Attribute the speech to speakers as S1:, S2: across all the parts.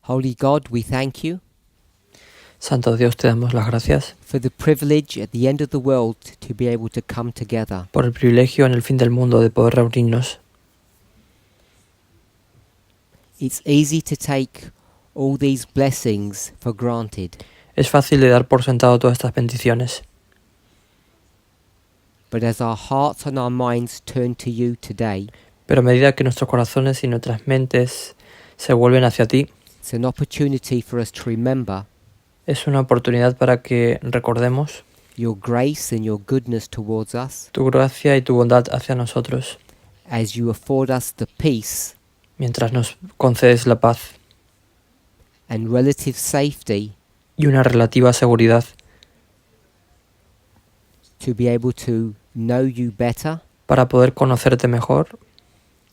S1: Holy God, we thank you
S2: Santo Dios, te damos las gracias
S1: for the privilege at the end of the world to be able to come together.
S2: por el privilegio en el fin del mundo de poder reunirnos.
S1: It's easy to take all these blessings for granted,
S2: Es fácil de dar por sentado todas estas bendiciones,
S1: but as our hearts and our minds turn to you today,
S2: pero a medida que nuestros corazones y nuestras mentes se vuelven hacia ti,
S1: it's an opportunity for us to remember
S2: es una oportunidad para que recordemos
S1: your grace and your goodness towards us
S2: tu gracia y tu bondad hacia nosotros,
S1: as you afford us the peace
S2: mientras nos concedes la paz
S1: and relative safety
S2: y una relativa seguridad
S1: to be able to know you better
S2: para poder conocerte mejor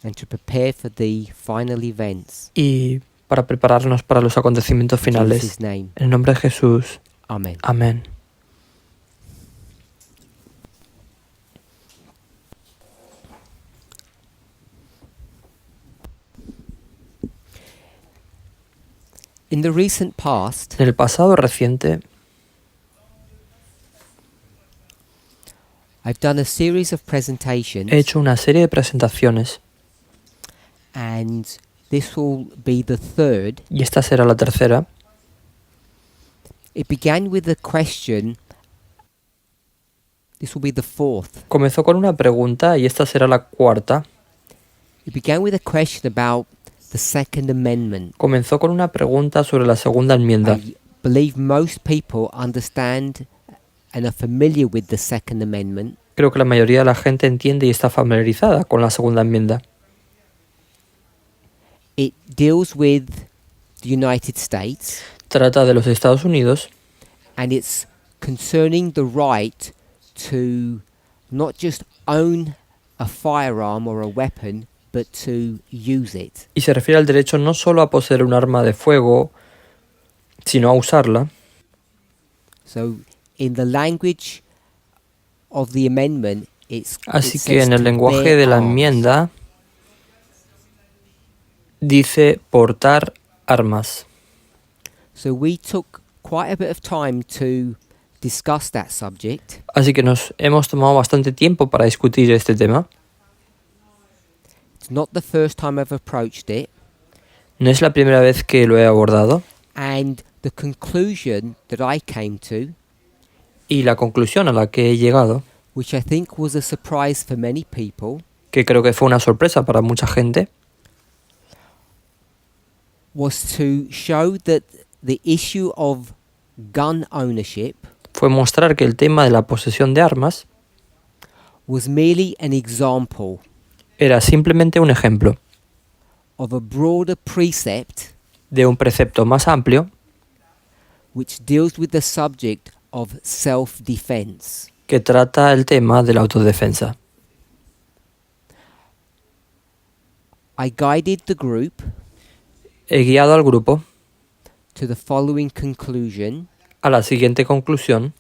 S1: and to prepare for the final events.
S2: y para prepararnos para los acontecimientos
S1: In
S2: finales.
S1: Jesus' name,
S2: En el nombre de Jesús.
S1: amen.
S2: Amén.
S1: In the recent past,
S2: En el pasado reciente
S1: I've done a series of presentations,
S2: he hecho una serie de presentaciones
S1: and this will be the third.
S2: y esta será la tercera.
S1: It began with a question. This will be the fourth.
S2: Comenzó con una pregunta y esta será la cuarta.
S1: It began with a question about the Second Amendment.
S2: Comenzó con una pregunta sobre la segunda enmienda.
S1: I believe most people understand and are familiar with the Second Amendment.
S2: Creo que la mayoría de la gente entiende y está familiarizada con la segunda enmienda.
S1: It deals with the United States,
S2: Trata de los Estados Unidos
S1: and it's concerning the right to not just own a firearm or a weapon, but to use it.
S2: y se refiere al derecho no solo a poseer un arma de fuego, sino a usarla.
S1: So, in the language of the amendment,
S2: Así
S1: it
S2: que
S1: says
S2: en el
S1: to
S2: lenguaje
S1: bear
S2: de la
S1: arms.
S2: enmienda dice portar armas.
S1: So we took quite a bit of time to discuss that subject.
S2: Así que nos hemos tomado bastante tiempo para discutir este tema.
S1: It's not the first time I've approached it,
S2: No es la primera vez que lo he abordado
S1: and the conclusion that I came to,
S2: y la conclusión a la que he llegado,
S1: which I think was a surprise for many people,
S2: que creo que fue una sorpresa para mucha gente,
S1: was to show that the issue of gun ownership
S2: fue mostrar que el tema de la posesión de armas
S1: was merely an example
S2: era simplemente un ejemplo
S1: of a broader precept
S2: de un precepto más amplio
S1: which deals with the subject of self-defense.
S2: que trata el tema de la autodefensa.
S1: I guided the group
S2: He guiado al grupo
S1: to the following conclusion:
S2: a la siguiente conclusión,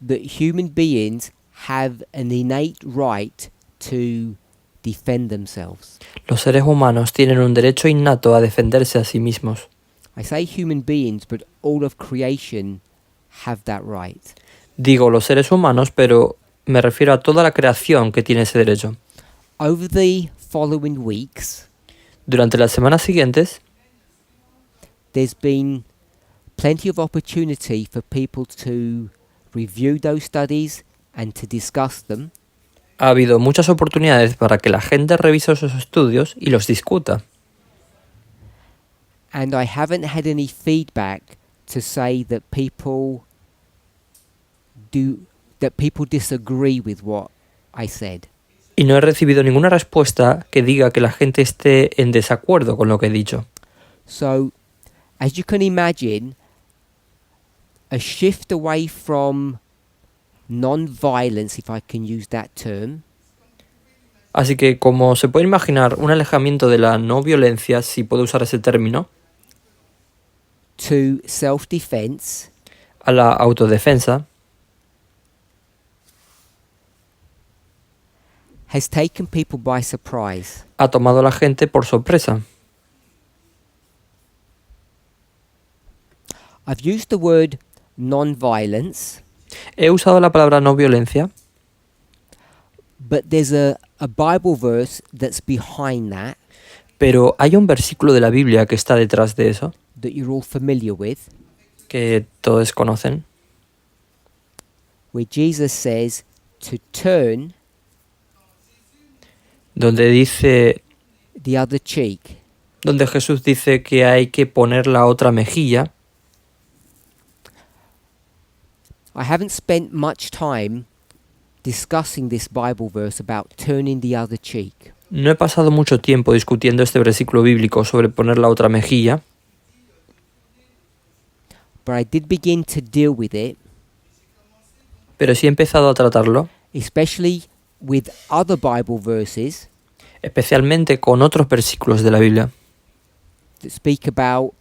S1: that human beings have an innate right to defend themselves.
S2: los seres humanos tienen un derecho innato a defenderse a sí mismos.
S1: I say human beings, but all of creation have that right.
S2: Digo los seres humanos, pero me refiero a toda la creación que tiene ese derecho.
S1: Over the following weeks,
S2: Durante las semanas siguientes,
S1: there's been plenty of opportunity for people to review those studies and to discuss them.
S2: ha habido muchas oportunidades para que la gente revise esos estudios y los discuta.
S1: And I haven't had any feedback to say that people disagree with what I said.
S2: Y no he recibido ninguna respuesta que diga que la gente esté en desacuerdo con lo que he dicho.
S1: So, as you can imagine, a shift away from non-violence, if I can use that term,
S2: Así que, como se puede imaginar, un alejamiento de la no violencia, si puedo usar ese término,
S1: to self-defense
S2: a la autodefensa,
S1: has taken people by surprise.
S2: ha tomado a la gente por sorpresa.
S1: I've used the word non-violence,
S2: He usado la palabra no violencia,
S1: but there's a Bible verse that's behind that
S2: pero hay un versículo de la Biblia que está detrás de eso,
S1: that you're all familiar with,
S2: que todos conocen,
S1: where Jesus says to turn
S2: donde dice,
S1: the other cheek.
S2: donde Jesús dice que hay que poner la otra mejilla.
S1: I haven't spent much time discussing this Bible verse about turning the other cheek.
S2: No he pasado mucho tiempo discutiendo este versículo bíblico sobre poner la otra mejilla,
S1: But I did begin to deal with it,
S2: pero sí he empezado a tratarlo,
S1: especially with other Bible verses
S2: especialmente con otros versículos de la Biblia,
S1: that speak about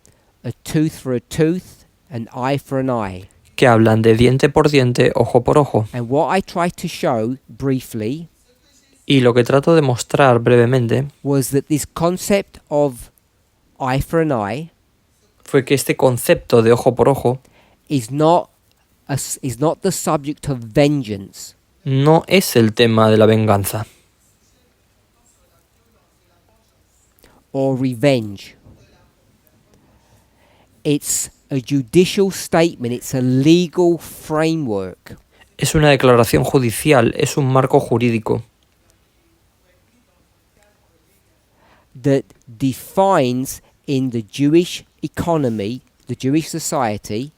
S1: a tooth for a tooth, an eye for an eye.
S2: que hablan de diente por diente, ojo por ojo.
S1: And what I tried to show briefly
S2: Y lo que trato de mostrar brevemente
S1: was that this concept of eye for an eye
S2: fue que este concepto de ojo por ojo
S1: is not the subject of vengeance.
S2: no es el tema de la venganza
S1: Or revenge. It's a judicial statement, it's a legal framework
S2: es una declaración judicial, es un marco jurídico
S1: that defines in the Jewish economy, the Jewish society,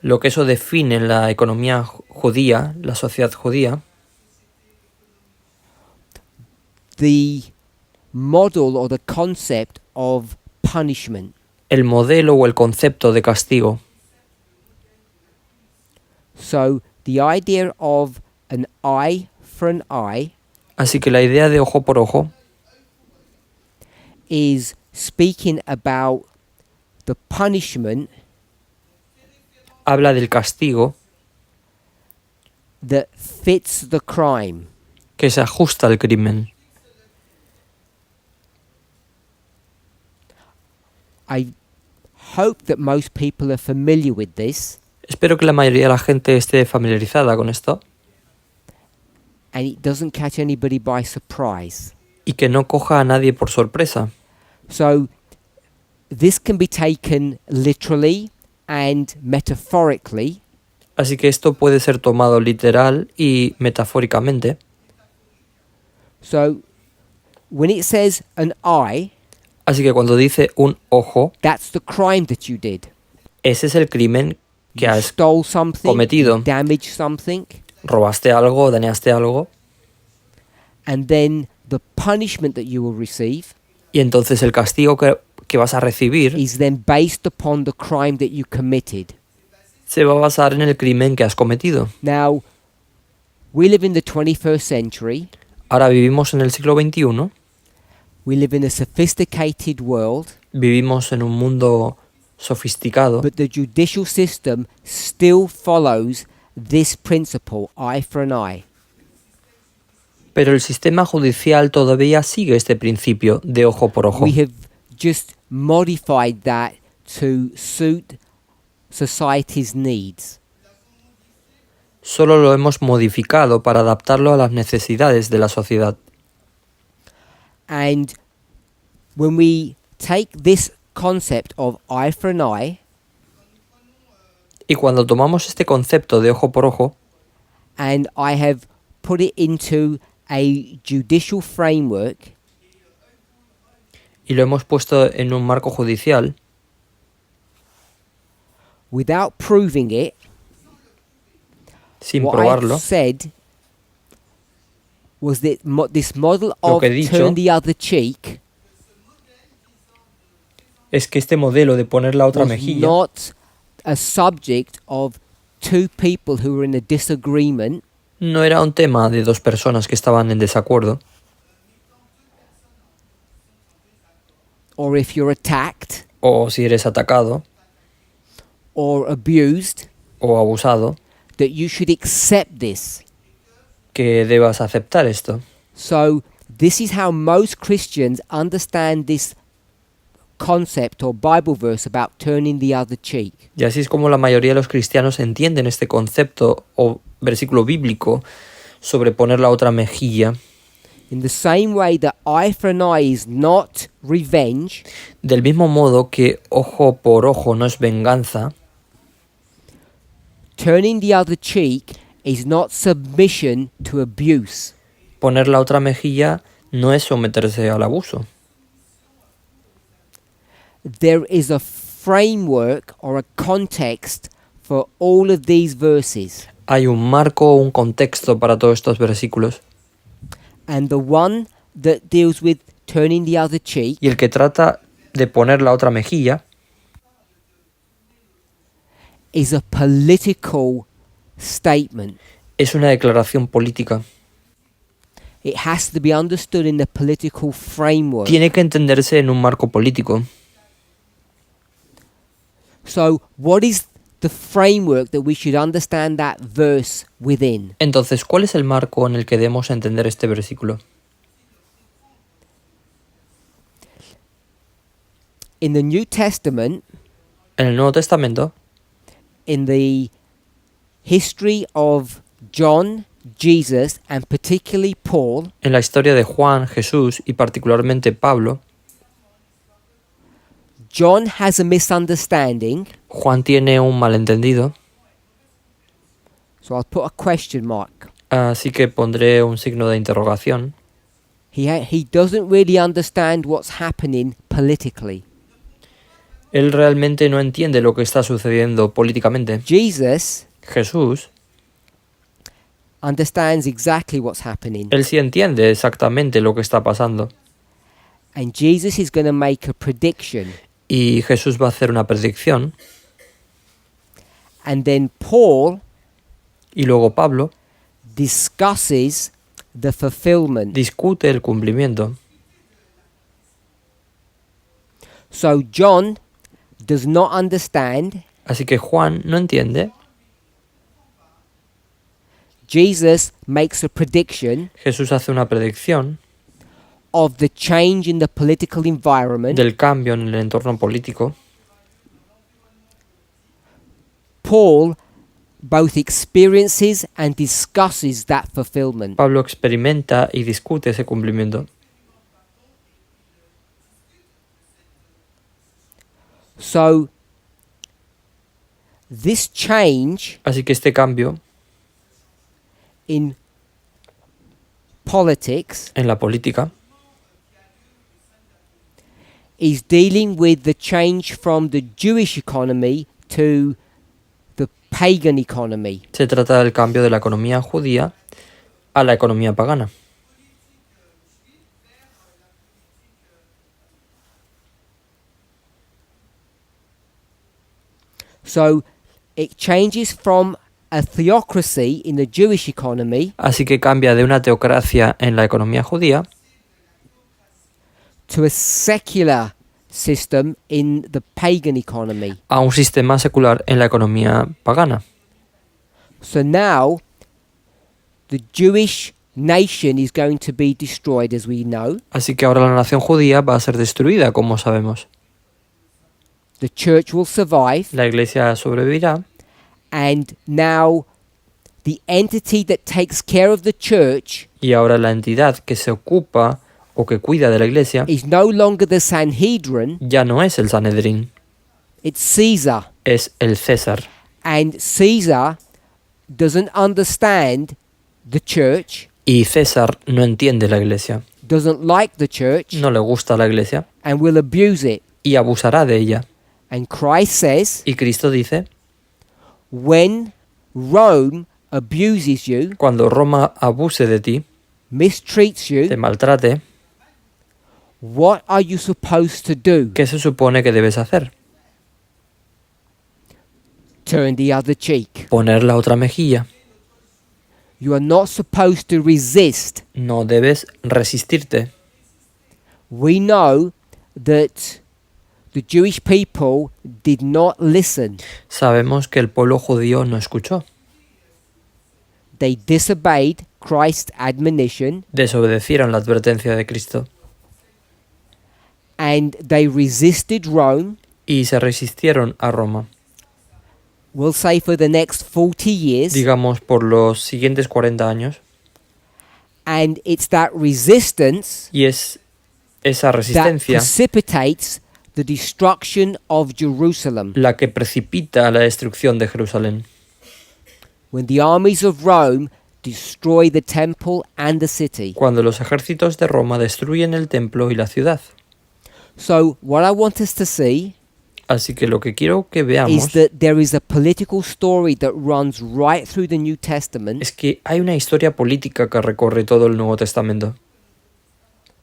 S2: lo que eso define en la economía judía, la sociedad judía,
S1: the model or the concept of punishment.
S2: el modelo o el concepto de castigo.
S1: So the idea of an eye for an eye
S2: Así que la idea de ojo por ojo
S1: is speaking about the punishment
S2: habla del castigo
S1: that fits the crime.
S2: que se ajusta al crimen.
S1: I hope that most people are familiar with this,
S2: Espero que la mayoría de la gente esté familiarizada con esto
S1: and it doesn't catch anybody by surprise.
S2: y que no coja a nadie por sorpresa.
S1: So this can be taken literally and metaphorically.
S2: Así que esto puede ser tomado literal y metafóricamente.
S1: So when it says an eye,
S2: Así que cuando dice un ojo,
S1: that's the crime that you did.
S2: ese es el crimen que
S1: You
S2: has
S1: stole something,
S2: cometido.
S1: you damaged something,
S2: robaste algo, dañaste algo,
S1: and then the punishment that you will receive
S2: y entonces el castigo que vas a recibir
S1: is then based upon the crime that you committed.
S2: se va a basar en el crimen que has cometido.
S1: Now, we live in the 21st century.
S2: Ahora vivimos en el siglo XXI,
S1: We live in a sophisticated world,
S2: vivimos en un mundo sofisticado,
S1: but the judicial system still follows this principle, eye for an eye.
S2: pero el sistema judicial todavía sigue este principio de ojo por ojo.
S1: We have just modified that to suit society's needs.
S2: Solo lo hemos modificado para adaptarlo a las necesidades de la sociedad.
S1: And when we take this concept of eye for an eye
S2: Y cuando tomamos este concepto de ojo por ojo
S1: and I have put it into a judicial framework,
S2: y lo hemos puesto en un marco judicial,
S1: without proving it,
S2: sin
S1: what
S2: probarlo,
S1: I've said was that this model
S2: Lo
S1: of
S2: que he dicho
S1: turn the other cheek
S2: es que este modelo de poner la otra
S1: was
S2: mejilla
S1: not a subject of two people who were in a disagreement,
S2: no era un tema de dos personas que estaban en desacuerdo,
S1: or if you're attacked
S2: o si eres atacado
S1: or abused,
S2: o abusado,
S1: that you should accept this.
S2: que debas aceptar esto.
S1: So this is how most Christians understand this concept or Bible verse about turning the other cheek.
S2: Y así es como la mayoría de los cristianos entienden este concepto o versículo bíblico sobre poner la otra mejilla.
S1: In the same way that eye for an eye is not revenge,
S2: Del mismo modo que ojo por ojo no es venganza,
S1: turning the other cheek is not submission to abuse.
S2: poner la otra mejilla no es someterse al abuso.
S1: There is a framework or a context for all of these verses.
S2: Hay un marco o un contexto para todos estos versículos,
S1: And the one that deals with turning the other cheek
S2: y el que trata de poner la otra mejilla
S1: is a political statement.
S2: es una declaración política.
S1: It has to be understood in the political framework.
S2: Tiene que entenderse en un marco político.
S1: So, what is the framework that we should understand that verse within?
S2: Entonces, ¿cuál es el marco en el que debemos entender este versículo?
S1: In the New Testament,
S2: En el Nuevo Testamento,
S1: in the history of John, Jesus, and particularly Paul,
S2: en la historia de Juan, Jesús y particularmente Pablo,
S1: John has a misunderstanding.
S2: Juan tiene un malentendido,
S1: So I'll put a question mark.
S2: así que pondré un signo de interrogación.
S1: He doesn't really understand what's happening politically.
S2: Él realmente no entiende lo que está sucediendo políticamente.
S1: Jesus
S2: Jesús,
S1: understands exactly what's happening.
S2: él sí entiende exactamente lo que está pasando.
S1: And Jesus is going to make a prediction.
S2: Y Jesús va a hacer una predicción.
S1: And then Paul
S2: Y luego Pablo
S1: discusses the fulfillment.
S2: discute el cumplimiento.
S1: So John does not understand.
S2: Así que Juan no entiende.
S1: Jesus makes a prediction
S2: Jesús hace una predicción
S1: of the change in the political environment.
S2: del cambio en el entorno político.
S1: Paul both experiences and discusses that fulfillment.
S2: Pablo experimenta y discute ese cumplimiento.
S1: So this change
S2: Así que este cambio
S1: in politics
S2: en la política
S1: is dealing with the change from the Jewish economy to the pagan economy.
S2: se trata del cambio de la economía judía a la economía pagana.
S1: So it changes from a theocracy in the Jewish economy
S2: Así que cambia de una teocracia en la economía judía
S1: to a secular system in the pagan economy.
S2: a un sistema secular en la economía pagana.
S1: So now the Jewish nation is going to be destroyed, as we know.
S2: Así que ahora la nación judía va a ser destruida, como sabemos.
S1: The church will survive,
S2: La iglesia sobrevivirá
S1: and now the entity that takes care of the church
S2: y ahora la entidad que se ocupa o que cuida de la iglesia
S1: is no longer the Sanhedrin,
S2: ya no es el Sanedrín,
S1: it's Caesar.
S2: es el César.
S1: And Caesar doesn't understand the church,
S2: Y César no entiende la iglesia,
S1: doesn't like the church,
S2: no le gusta la iglesia
S1: and will abuse it.
S2: y abusará de ella.
S1: And Christ says,
S2: Y Cristo dice,
S1: when Rome abuses you,
S2: cuando Roma abuse de ti,
S1: mistreats you,
S2: te maltrate,
S1: what are you supposed to do?
S2: ¿qué se supone que debes hacer?
S1: Turn the other cheek.
S2: Poner la otra mejilla.
S1: You are not supposed to resist.
S2: No debes resistirte.
S1: We know that the Jewish people did not listen.
S2: Sabemos que el pueblo judío no escuchó.
S1: They disobeyed Christ's admonition
S2: Desobedecieron la advertencia de Cristo
S1: and they resisted Rome,
S2: y se resistieron a Roma.
S1: we'll say for the next 40 years.
S2: Digamos por los siguientes 40 años.
S1: And it's that resistance
S2: Y es esa
S1: that
S2: resistencia
S1: precipitates the destruction of Jerusalem.
S2: la que precipita la destrucción de Jerusalén.
S1: When the armies of Rome destroy the temple and the city.
S2: Cuando los ejércitos de Roma destruyen el templo y la ciudad.
S1: So what I want us to see
S2: Así que lo que quiero que
S1: is
S2: veamos
S1: that there is a political story that runs right through the New Testament,
S2: es que hay una historia política que recorre todo el Nuevo Testamento,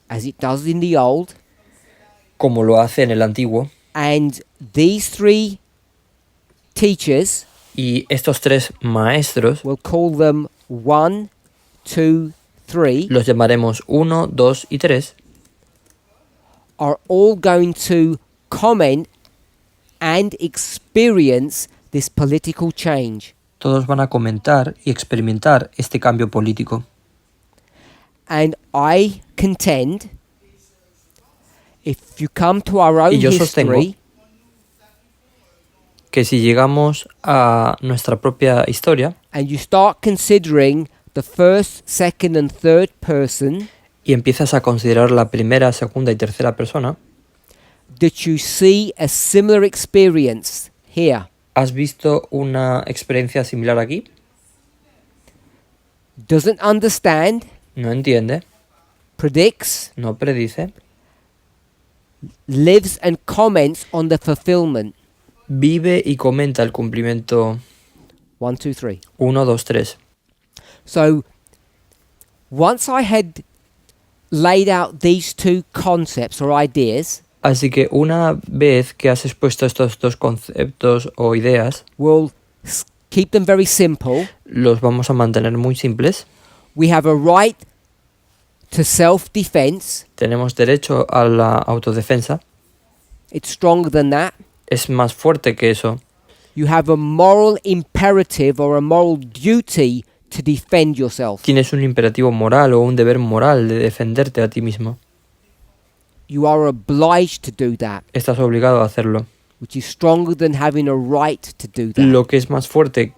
S1: as it does in the Old,
S2: como lo hace en el Antiguo.
S1: and these three teachers,
S2: Y estos tres maestros
S1: we'll call them 1, 2, 3,
S2: los llamaremos 1, 2 y 3.
S1: are all going to comment and experience this political change.
S2: Todos van a comentar y experimentar este cambio político.
S1: And I contend, if you come to our own
S2: Y yo sostengo
S1: history,
S2: que si llegamos a nuestra propia historia
S1: and you start considering the first, second, and third person,
S2: y empiezas a considerar la primera, segunda y tercera persona,
S1: that you see a similar experience here.
S2: ¿has visto una experiencia similar aquí?
S1: Doesn't understand,
S2: No entiende,
S1: predicts,
S2: no predice,
S1: lives, and comments on the fulfillment.
S2: vive y comenta el cumplimiento
S1: 1, 2, 3.
S2: 1, 2, 3.
S1: So, once I had laid out these two concepts or ideas,
S2: Así que una vez que has expuesto estos dos conceptos o ideas,
S1: we'll keep them very simple.
S2: los vamos a mantener muy simples.
S1: We have a right to self-defense.
S2: Tenemos derecho a la autodefensa.
S1: It's stronger than that.
S2: Es más fuerte que eso.
S1: You have a moral imperative or a moral duty to defend yourself.
S2: Tienes un imperativo moral o un deber moral de defenderte a ti mismo.
S1: You are obliged to do that,
S2: Estás obligado a hacerlo.
S1: which is stronger than having a right to do that.
S2: Lo que es más fuerte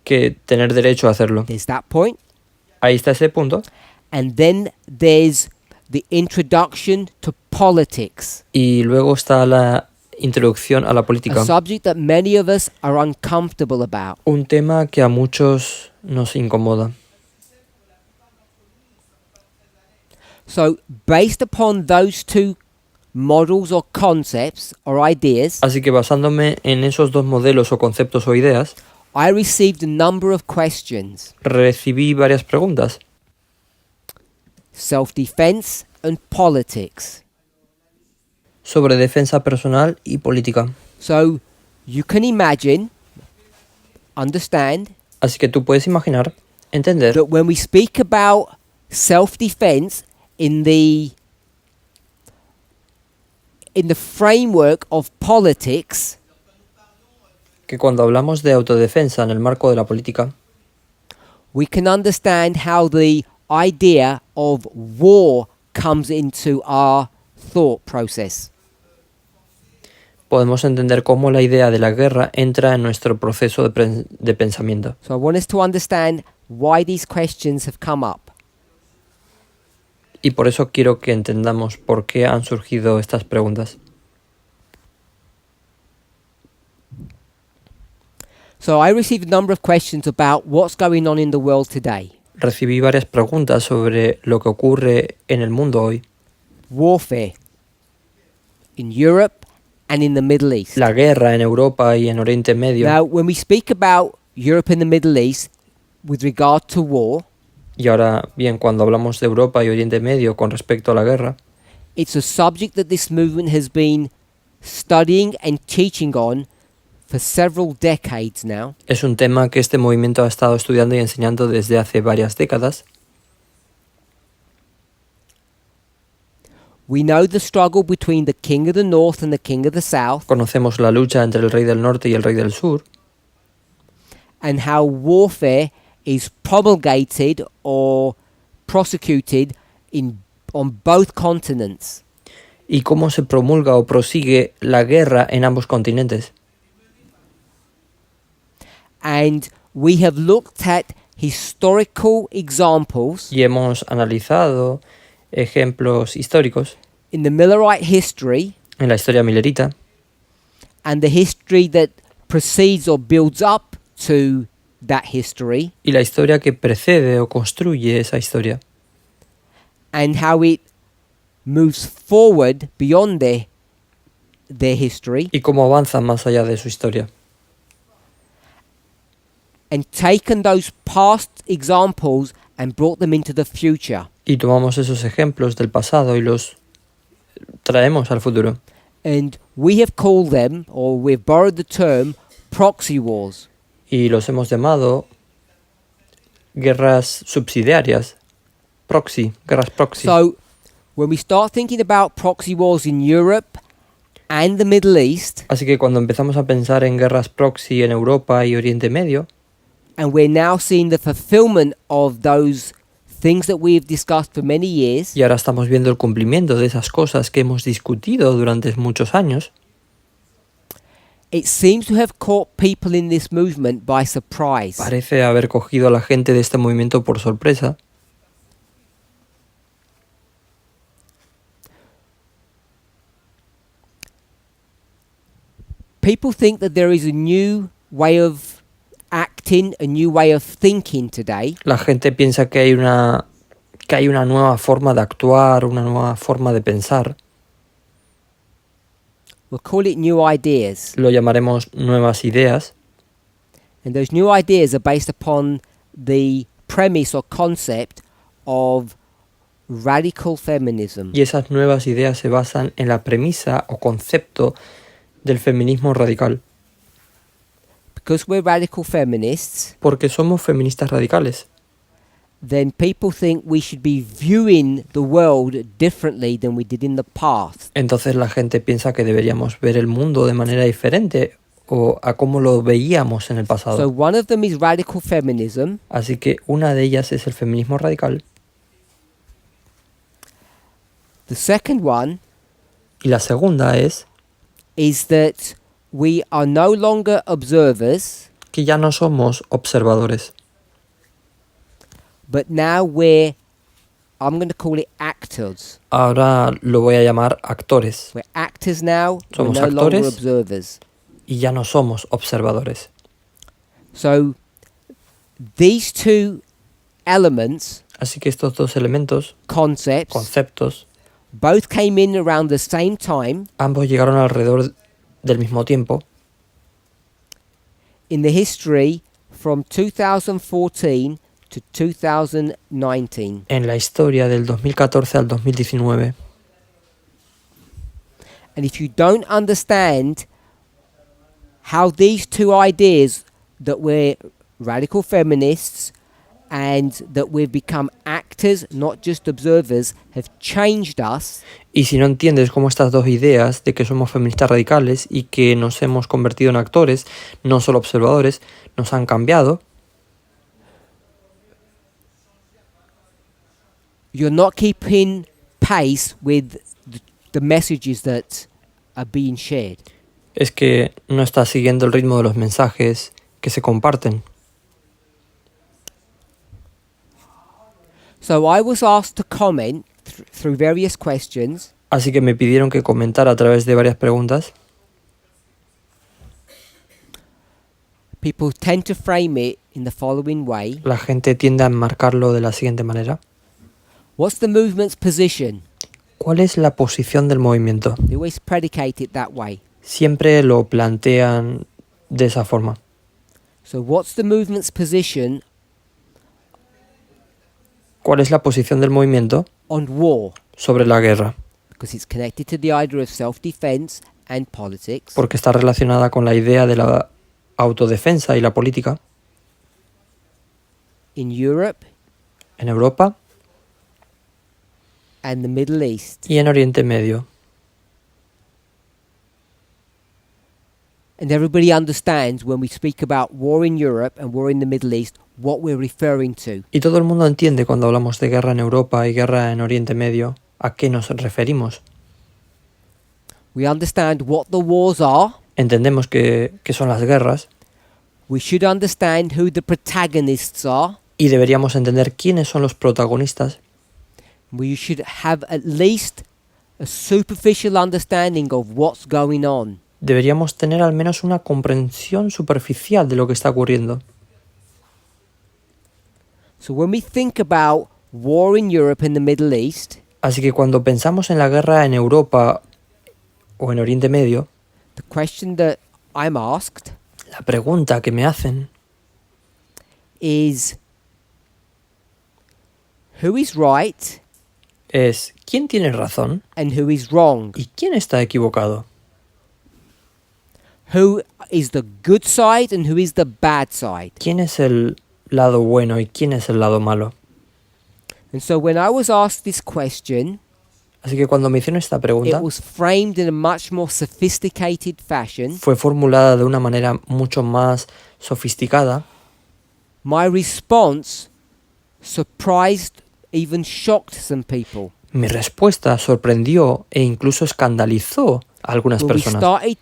S2: que tener derecho a hacerlo.
S1: There's that point.
S2: Ahí está ese punto.
S1: And then there's the introduction to politics,
S2: Y luego está la introducción a la
S1: a
S2: política.
S1: subject that many of us are uncomfortable about.
S2: Un tema que a muchos nos incomoda.
S1: So, based upon those two models or concepts or ideas,
S2: Así que basándome en esos dos modelos o conceptos o ideas,
S1: I received a number of questions.
S2: recibí varias preguntas.
S1: Self-defense and politics.
S2: Sobre defensa personal y política.
S1: So, you can imagine, understand,
S2: Así que tú puedes imaginar, entender,
S1: that when we speak about self-defense in the framework of politics,
S2: que cuando hablamos de autodefensa en el marco de la política,
S1: we can understand how the idea of war comes into our thought process.
S2: podemos entender cómo la idea de la guerra entra en nuestro proceso de pensamiento.
S1: So I want us to understand why these questions have come up.
S2: Y por eso quiero que entendamos por qué han surgido estas preguntas.
S1: So I received a number of questions about what's going on in the world today.
S2: Recibí varias preguntas sobre lo que ocurre en el mundo hoy.
S1: Warfare in Europe and in the Middle East.
S2: La guerra en Europa y en Oriente Medio.
S1: Now, when we speak about Europe and the Middle East with regard to war,
S2: Y ahora bien, cuando hablamos de Europa y Oriente Medio con respecto a la guerra,
S1: it's a subject that this movement has been studying and teaching on for several decades now.
S2: es un tema que este movimiento ha estado estudiando y enseñando desde hace varias décadas.
S1: We know the struggle between the king of the north and the king of the south,
S2: Conocemos la lucha entre el rey del norte y el rey del sur,
S1: and how warfare is promulgated or prosecuted on both continents.
S2: y cómo se promulga o prosigue la guerra en ambos continentes.
S1: And we have looked at historical examples
S2: Y hemos analizado ejemplos históricos
S1: in the Millerite history
S2: en la historia milerita
S1: and the history that precedes or builds up to that history,
S2: y la historia que precede o construye esa historia,
S1: and how it moves forward beyond their history,
S2: y cómo avanza más allá de su historia.
S1: and taken those past examples and brought them into the future.
S2: Y tomamos esos ejemplos del pasado y los traemos al futuro.
S1: And we have called them, or we've borrowed the term, proxy wars.
S2: Y los hemos llamado guerras subsidiarias, guerras proxy.
S1: So, when we start thinking about proxy wars in Europe and the Middle East,
S2: Así que cuando empezamos a pensar en guerras proxy en Europa y Oriente Medio,
S1: and we're now seeing the fulfillment of those things that we've discussed for many years,
S2: y ahora estamos viendo el cumplimiento de esas cosas que hemos discutido durante muchos años,
S1: it seems to have caught people in this movement by surprise.
S2: parece haber cogido a la gente de este movimiento por sorpresa.
S1: People think that there is a new way of acting, a new way of thinking today,
S2: La gente piensa que hay una nueva forma de actuar, una nueva forma de pensar.
S1: we'll call it new ideas.
S2: Lo llamaremos nuevas ideas.
S1: And those new ideas are based upon the premise or concept of radical feminism.
S2: Y esas nuevas ideas se basan en la premisa o concepto del feminismo radical.
S1: Because we're radical feminists,
S2: Porque somos feministas radicales.
S1: then people think we should be viewing the world differently than we did in the past.
S2: Entonces la gente piensa que deberíamos ver el mundo de manera diferente o a cómo lo veíamos en el
S1: So
S2: pasado.
S1: one of them is radical feminism,
S2: Así que una de ellas es el feminismo radical.
S1: the second one
S2: Y la segunda es
S1: is that we are no longer observers,
S2: que ya no somos observadores,
S1: but now I'm going to call it actors.
S2: ahora lo voy a llamar actores.
S1: We're actors now, we're
S2: Somos
S1: no longer
S2: actores.
S1: observers.
S2: Y ya no somos observadores.
S1: So these two elements,
S2: Así que estos dos elementos,
S1: concepts,
S2: conceptos,
S1: both came in around the same time
S2: ambos llegaron alrededor del mismo tiempo
S1: in the history from 2014 to 2019.
S2: en la historia del 2014 al 2019.
S1: And if you don't understand how these two ideas, that we're radical feminists and that we've become actors, not just observers, have changed us,
S2: Y si no entiendes cómo estas dos ideas de que somos feministas radicales y que nos hemos convertido en actores, no solo observadores, nos han cambiado,
S1: you're not keeping pace with the messages that are being shared.
S2: es que no estás siguiendo el ritmo de los mensajes que se comparten.
S1: So I was asked to comment through various questions
S2: Así que me pidieron que comentara a través de varias preguntas.
S1: People tend to frame it in the following way.
S2: La gente tiende a enmarcarlo de la siguiente manera.
S1: What's the movement's position?
S2: ¿Cuál es la posición del movimiento?
S1: They always predicate it that way.
S2: Siempre lo plantean de esa forma.
S1: So what's the movement's position
S2: ¿Cuál es la posición del movimiento
S1: on war?
S2: sobre la guerra?
S1: Because it's connected to the idea of self-defense and politics.
S2: Porque está relacionada con la idea de la autodefensa y la política
S1: In Europe
S2: en Europa
S1: and the Middle East.
S2: y en Oriente Medio.
S1: And everybody understands when we speak about war in Europe and war in the Middle East what we're referring to.
S2: Y todo el mundo entiende cuando hablamos de guerra en Europa y guerra en Oriente Medio a qué nos referimos.
S1: We understand what the wars are.
S2: Entendemos que son las guerras
S1: We should understand who the protagonists are.
S2: y deberíamos entender quiénes son los protagonistas.
S1: We should have at least a superficial understanding of what's going on.
S2: Deberíamos tener al menos una comprensión superficial de lo que está ocurriendo.
S1: So when we think about war in Europe and the Middle East,
S2: Así que cuando pensamos en la guerra en Europa o en Oriente Medio,
S1: the question that I'm asked
S2: la pregunta que me hacen
S1: is, who is right
S2: es ¿quién tiene razón
S1: and who is wrong?
S2: y quién está equivocado?
S1: Who is the good side and who is the bad side?
S2: ¿Quién es el lado bueno y quién es el lado malo?
S1: And so when I was asked this question,
S2: Así que cuando me hicieron esta pregunta,
S1: it was framed in a much more sophisticated fashion.
S2: fue formulada de una manera mucho más sofisticada.
S1: My response surprised, even shocked some people.
S2: Mi respuesta sorprendió e incluso escandalizó a algunas
S1: When we
S2: personas.
S1: started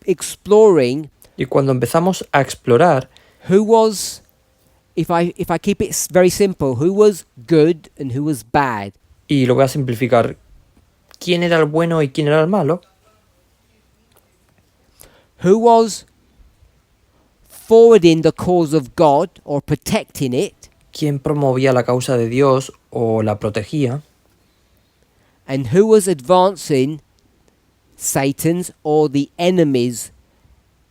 S1: exploring
S2: Y cuando empezamos a explorar
S1: who was, if I keep it very simple, who was good and who was bad.
S2: y lo voy a simplificar, quién era el bueno y quién era el malo,
S1: Who was forwarding the cause of God or protecting it,
S2: quién promovía la causa de Dios o la protegía,
S1: and who was advancing Satan's or the enemy's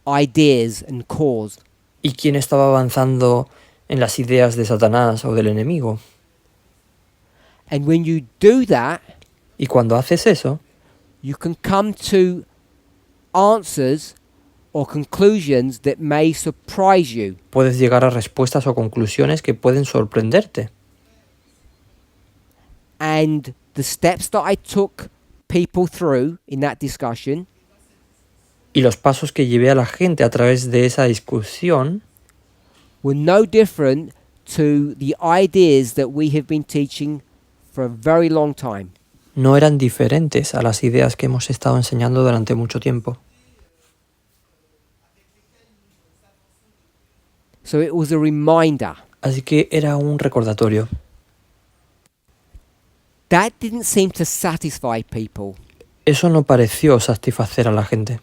S1: ideas and cause.
S2: y quién estaba avanzando en las ideas de Satanás o del enemigo.
S1: And when you do that,
S2: Y cuando haces eso,
S1: you can come to answers or conclusions that may surprise you.
S2: puedes llegar a respuestas o conclusiones que pueden sorprenderte.
S1: And the steps that I took people through in that discussion
S2: Y los pasos que llevé a la gente a través de esa discusión
S1: were no different to the ideas that we have been teaching for a very long time.
S2: no eran diferentes a las ideas que hemos estado enseñando durante mucho tiempo.
S1: So it was a reminder.
S2: Así que era un recordatorio.
S1: That didn't seem to satisfy people.
S2: Eso no pareció satisfacer a la gente.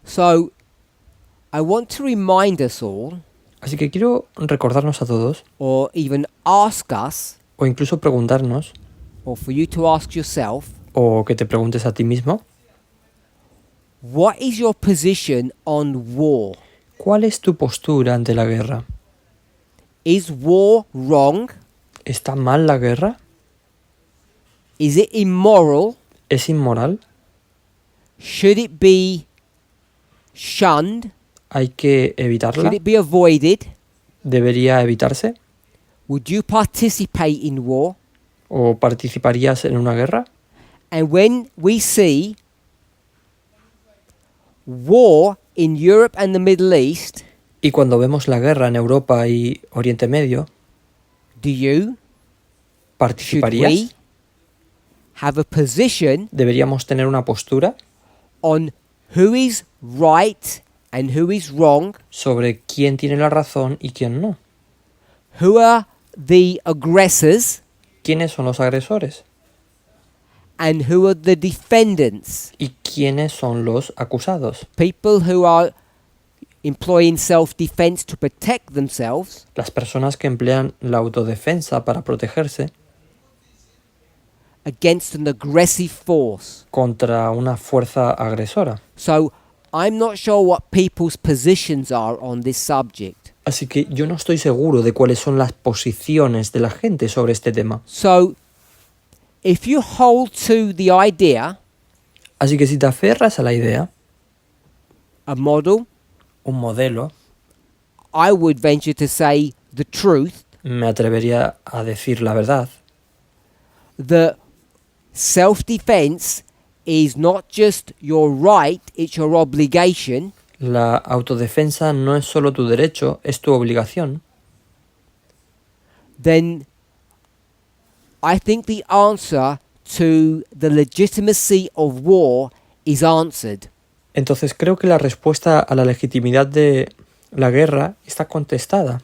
S1: So I want to remind us all,
S2: Así que quiero recordarnos a todos,
S1: or even ask us,
S2: o incluso preguntarnos,
S1: or for you to ask yourself,
S2: o que te preguntes a ti mismo,
S1: what is your position on war?
S2: ¿cuál es tu postura ante la guerra?
S1: Is war wrong?
S2: ¿Está mal la guerra?
S1: Is it immoral?
S2: ¿Es inmoral?
S1: Should it be shunned?
S2: ¿Hay que evitarla?
S1: Should it be avoided?
S2: ¿Debería evitarse?
S1: Would you participate in war?
S2: ¿O participarías en una guerra?
S1: And when we see war in Europe and the Middle East,
S2: Y cuando vemos la guerra en Europa y Oriente Medio,
S1: do you, should
S2: ¿participarías?
S1: we have a position
S2: ¿Deberíamos tener una postura
S1: on who is right and who is wrong?
S2: sobre quién tiene la razón y quién no?
S1: Who are the aggressors
S2: ¿Quiénes son los agresores?
S1: and who are the defendants?
S2: ¿Y quiénes son los acusados?
S1: People who are employing self-defense to protect themselves,
S2: Las personas que emplean la autodefensa para protegerse
S1: against an aggressive force.
S2: contra una fuerza agresora.
S1: So I'm not sure what people's positions are on this subject.
S2: Así que yo no estoy seguro de cuáles son las posiciones de la gente sobre este tema.
S1: So, if you hold to the idea,
S2: Así que si te aferras a la idea,
S1: a model,
S2: un modelo,
S1: I would venture to say the truth,
S2: me atrevería a decir la verdad,
S1: that self-defense is not just your right, it's your obligation,
S2: la autodefensa no es solo tu derecho, es tu obligación,
S1: then I think the answer to the legitimacy of war is answered.
S2: entonces creo que la respuesta a la legitimidad de la guerra está contestada.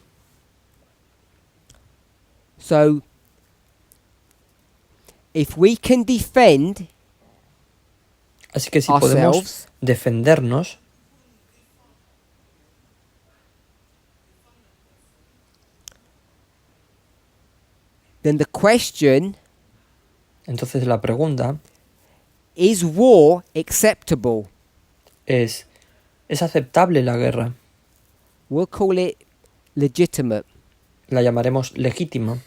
S1: So, if we can defend
S2: Así que si podemos
S1: ourselves,
S2: defendernos,
S1: then the question
S2: entonces la pregunta
S1: is war acceptable?
S2: ¿es aceptable la guerra?
S1: We'll call it legitimate.
S2: La llamaremos legítima.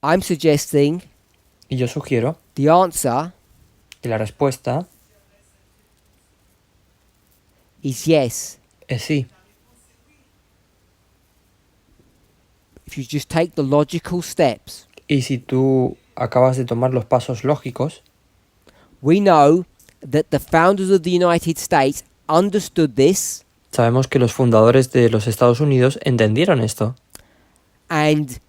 S1: I'm suggesting
S2: Y yo sugiero
S1: the answer
S2: que la respuesta
S1: is yes.
S2: es sí.
S1: If you just take the logical steps,
S2: Y si tú acabas de tomar los pasos lógicos,
S1: we know that the founders of the United States understood this
S2: sabemos que los fundadores de los Estados Unidos entendieron esto
S1: and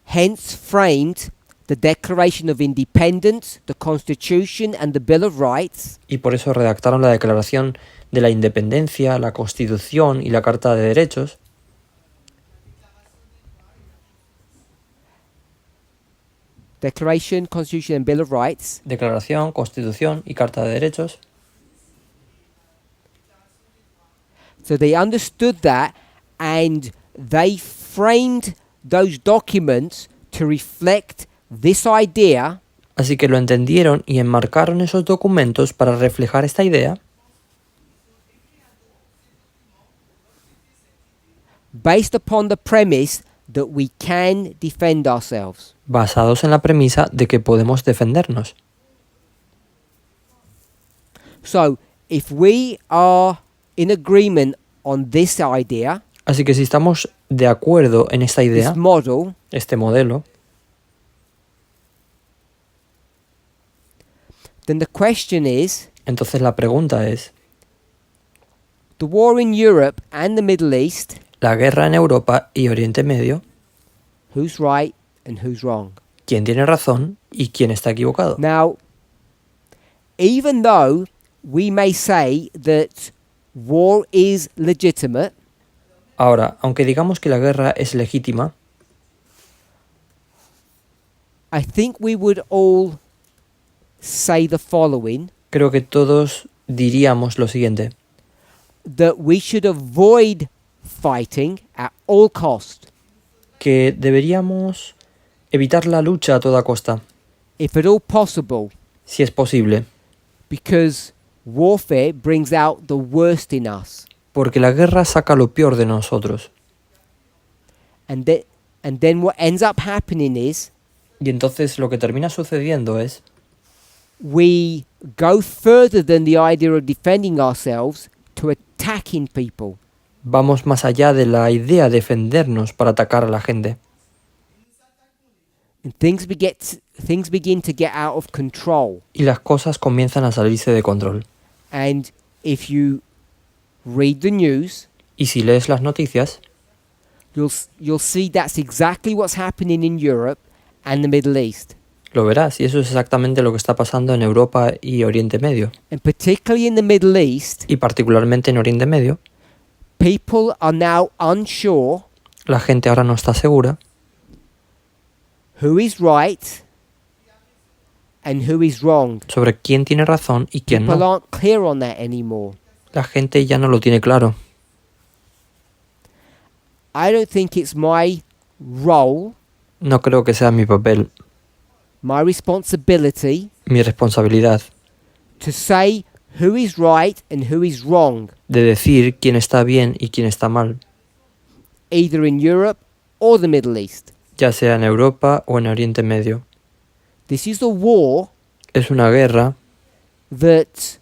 S1: hence framed the Declaration of Independence, the Constitution and the Bill of Rights,
S2: y por eso redactaron la Declaración de la Independencia, la Constitución y la Carta de Derechos.
S1: Declaration, Constitution and Bill of Rights,
S2: Declaración, Constitución y Carta de Derechos.
S1: so they understood that and they framed those documents to reflect this idea
S2: Así que lo entendieron y enmarcaron esos documentos para reflejar esta idea
S1: based upon the premise that we can defend ourselves.
S2: basados en la premisa de que podemos defendernos.
S1: So, if we are in agreement on this idea,
S2: Así que si estamos de acuerdo en esta idea,
S1: this model,
S2: este modelo,
S1: then the question is,
S2: entonces la pregunta es,
S1: the war in Europe and the Middle East,
S2: la guerra en Europa y Oriente Medio,
S1: who's right and who's wrong?
S2: ¿quién tiene razón y quién está equivocado?
S1: Now, even though we may say that war is legitimate,
S2: Ahora, aunque digamos que la guerra es legítima,
S1: I think we would all say the following,
S2: creo que todos diríamos lo siguiente,
S1: that we should avoid fighting at all cost,
S2: que deberíamos evitar la lucha a toda costa,
S1: if at all possible,
S2: si es posible,
S1: because warfare brings out the worst in us.
S2: porque la guerra saca lo peor de nosotros.
S1: And then what ends up happening is
S2: Y entonces lo que termina sucediendo es
S1: we go further than the idea of defending ourselves to attacking people.
S2: vamos más allá de la idea de defendernos para atacar a la gente.
S1: And things begin to get out of control.
S2: Y las cosas comienzan a salirse de control.
S1: And if you read the news,
S2: Y si lees las noticias,
S1: you'll see that's exactly what's happening in Europe and the Middle East.
S2: lo verás. Y eso es exactamente lo que está pasando en Europa y Oriente Medio.
S1: And particularly in the Middle East,
S2: Y particularmente en Oriente Medio,
S1: people are now unsure
S2: la gente ahora no está segura
S1: who is right and who is wrong.
S2: sobre quién tiene razón y quién
S1: People
S2: no.
S1: aren't clear on that anymore.
S2: La gente ya no lo tiene claro.
S1: I don't think it's my role,
S2: No creo que sea mi papel,
S1: my responsibility
S2: mi responsabilidad,
S1: to say who is right and who is wrong,
S2: de decir quién está bien y quién está mal,
S1: either in Europe or the Middle East.
S2: ya sea en Europa o en Oriente Medio.
S1: This is a war
S2: Es una guerra
S1: that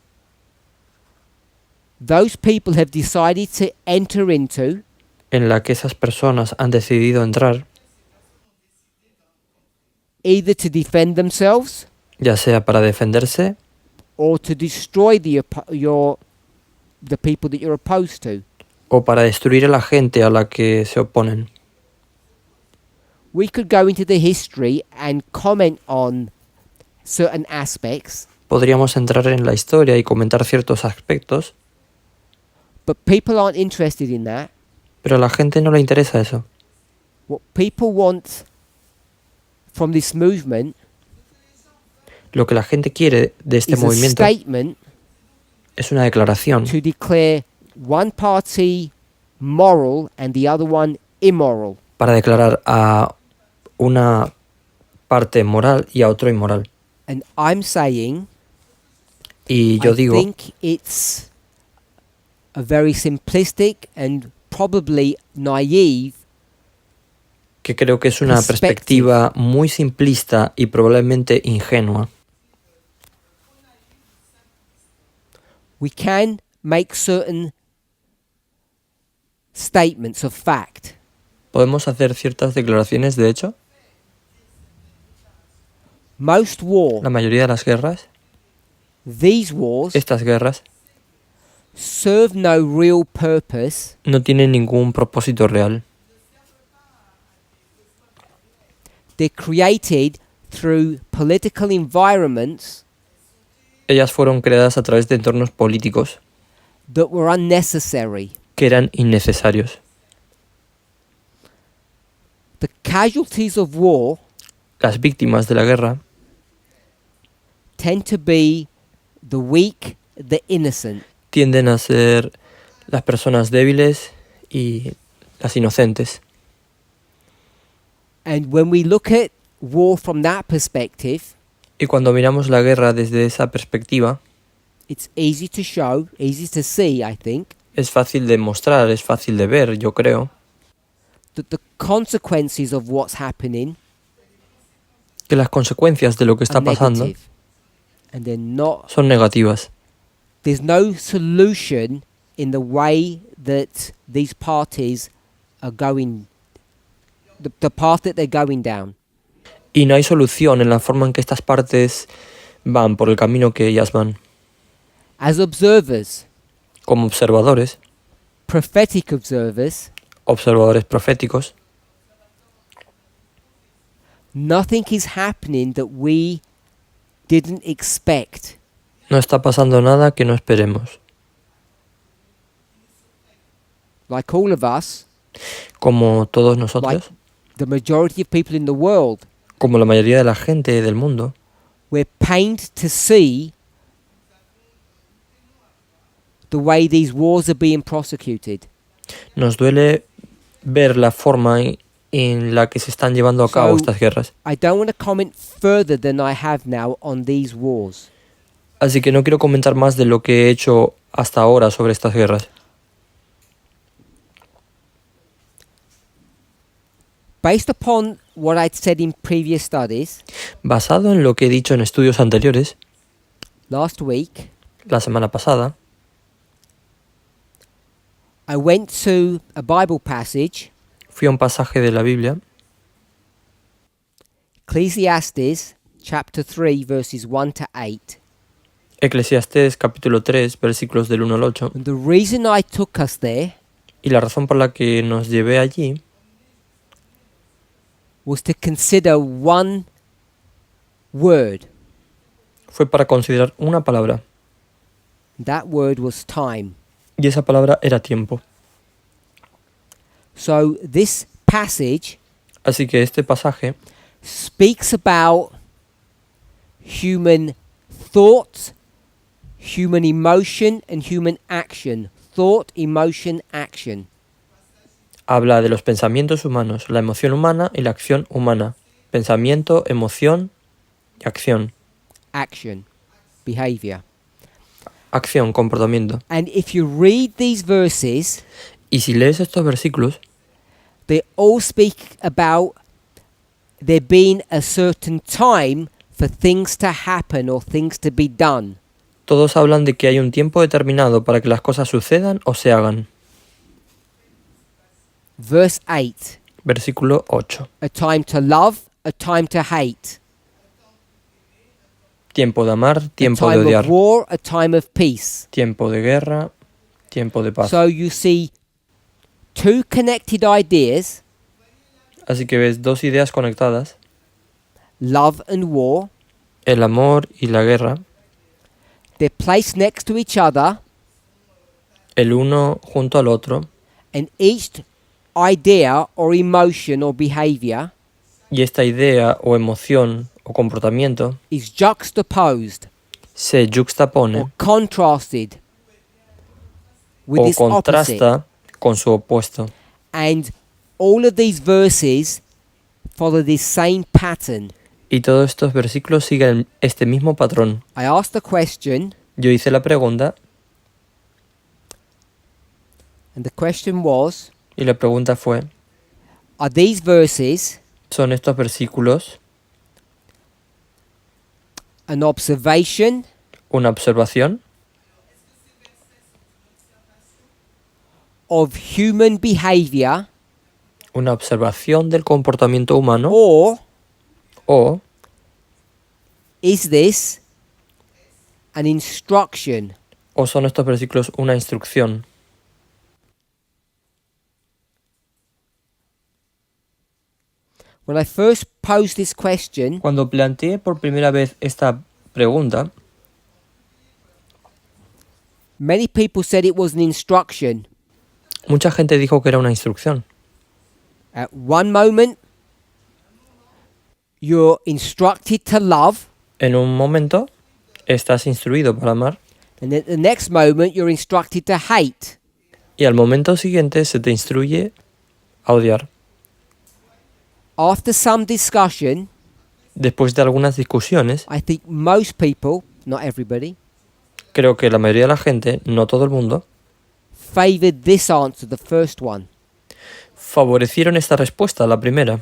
S1: those people have decided to enter into
S2: en la que esas personas han decidido entrar,
S1: either to defend themselves
S2: ya sea para defenderse
S1: or to destroy the people that you're opposed to.
S2: o para destruir a la gente a la que se oponen.
S1: We could go into the history and comment on certain aspects,
S2: Podríamos entrar en la historia y comentar ciertos aspectos,
S1: but people aren't interested in that.
S2: pero a la gente no le interesa eso.
S1: What people want from this movement
S2: Lo que la gente quiere de este
S1: is a
S2: movimiento
S1: statement
S2: es una declaración
S1: to declare one party moral and the other one immoral.
S2: para declarar a una parte moral y a otro inmoral.
S1: And I'm saying,
S2: Y yo
S1: I
S2: digo
S1: think it's a very simplistic and probably naive
S2: que creo que es una perspectiva muy simplista y probablemente ingenua.
S1: we can make certain statements of fact.
S2: ¿Podemos hacer ciertas declaraciones de hecho?
S1: Most war,
S2: La mayoría de las guerras,
S1: these wars,
S2: estas guerras,
S1: serve no real purpose
S2: no tienen ningún propósito real.
S1: they're created through political environments
S2: Ellas fueron creadas a través de entornos políticos
S1: that were unnecessary.
S2: que eran innecesarios.
S1: The casualties of war
S2: Las víctimas de la guerra
S1: tend to be the weak, the innocent.
S2: tienden a ser las personas débiles y las inocentes.
S1: And when we look at war from that perspective,
S2: Y cuando miramos la guerra desde esa perspectiva,
S1: it's easy to show, easy to see, I think,
S2: es fácil de mostrar, es fácil de ver, yo creo,
S1: that the consequences of what's happening
S2: que las consecuencias de lo que está
S1: are
S2: pasando
S1: negative. And they're not,
S2: son negativas.
S1: there's no solution in the way that these parties are going, the path that they're going down.
S2: Y no hay solución en la forma en que estas partes van por el camino que ellas van.
S1: As observers,
S2: Como observadores,
S1: prophetic observers,
S2: observadores proféticos,
S1: nothing is happening that we didn't expect.
S2: no está pasando nada que no esperemos.
S1: Like all of us,
S2: Como todos
S1: like
S2: nosotros,
S1: the majority of people in the world,
S2: como la mayoría de la gente del mundo,
S1: we're pained to see the way these wars are being prosecuted.
S2: nos duele ver la forma en la que se están llevando a cabo
S1: So-
S2: estas guerras.
S1: I don't want to comment further than I have now on these wars.
S2: Así que no quiero comentar más de lo que he hecho hasta ahora sobre estas guerras.
S1: Based upon what I'd said in previous studies,
S2: Basado en lo que he dicho en estudios anteriores,
S1: last week,
S2: la semana pasada,
S1: I went to a Bible passage,
S2: fui a un pasaje de la Biblia,
S1: Ecclesiastes chapter 3 verses 1 to 8.
S2: Eclesiastés capítulo 3, versículos del 1 al 8,
S1: And the reason I took us there
S2: y la razón por la que nos llevé allí
S1: was to consider one word.
S2: fue para considerar una palabra,
S1: That word was time.
S2: y esa palabra era tiempo.
S1: So this passage
S2: Así que este pasaje
S1: speaks about human thought, human emotion, and human action. Thought, emotion, action.
S2: habla de los pensamientos humanos, la emoción humana y la acción humana. Pensamiento, emoción y acción.
S1: Action. Behavior.
S2: acción, comportamiento.
S1: And if you read these verses,
S2: Y si lees estos versículos,
S1: they all speak about there being a certain time for things to happen or things to be done.
S2: todos hablan de que hay un tiempo determinado para que las cosas sucedan o se hagan.
S1: Verse 8.
S2: Versículo 8.
S1: A time to love, a time to hate.
S2: Tiempo de amar, tiempo
S1: a
S2: de
S1: time
S2: odiar.
S1: of war, a time of peace.
S2: Tiempo de guerra, tiempo de paz.
S1: So you see two connected ideas,
S2: Así que ves dos ideas conectadas,
S1: love and war.
S2: el amor y la guerra,
S1: They're placed next to each other,
S2: el uno junto al otro,
S1: and each idea or emotion or behavior
S2: y esta idea o emoción o comportamiento
S1: is juxtaposed
S2: se juxtapone
S1: or contrasted with
S2: o
S1: its opposite.
S2: contrasta con su opuesto.
S1: And all of these verses follow this same pattern.
S2: Y todos estos versículos siguen este mismo patrón.
S1: I asked the question,
S2: Yo hice la pregunta
S1: and the question was,
S2: y la pregunta fue,
S1: are these verses
S2: ¿son estos versículos
S1: an observation
S2: una observación
S1: of human behavior,
S2: una observación del comportamiento humano
S1: or
S2: o
S1: is this an instruction?
S2: o son estos versículos una instrucción?
S1: When I first posed this question,
S2: Cuando planteé por primera vez esta pregunta,
S1: many people said it was an instruction.
S2: mucha gente dijo que era una instrucción.
S1: At one moment, you're instructed to love,
S2: En un momento estás instruido para amar
S1: and at the next moment, you're instructed to hate.
S2: y al momento siguiente se te instruye a odiar.
S1: After some discussion,
S2: Después de algunas discusiones,
S1: I think most people, not everybody,
S2: creo que la mayoría de la gente, no todo el mundo,
S1: favored this answer, the first one.
S2: favorecieron esta respuesta, la primera.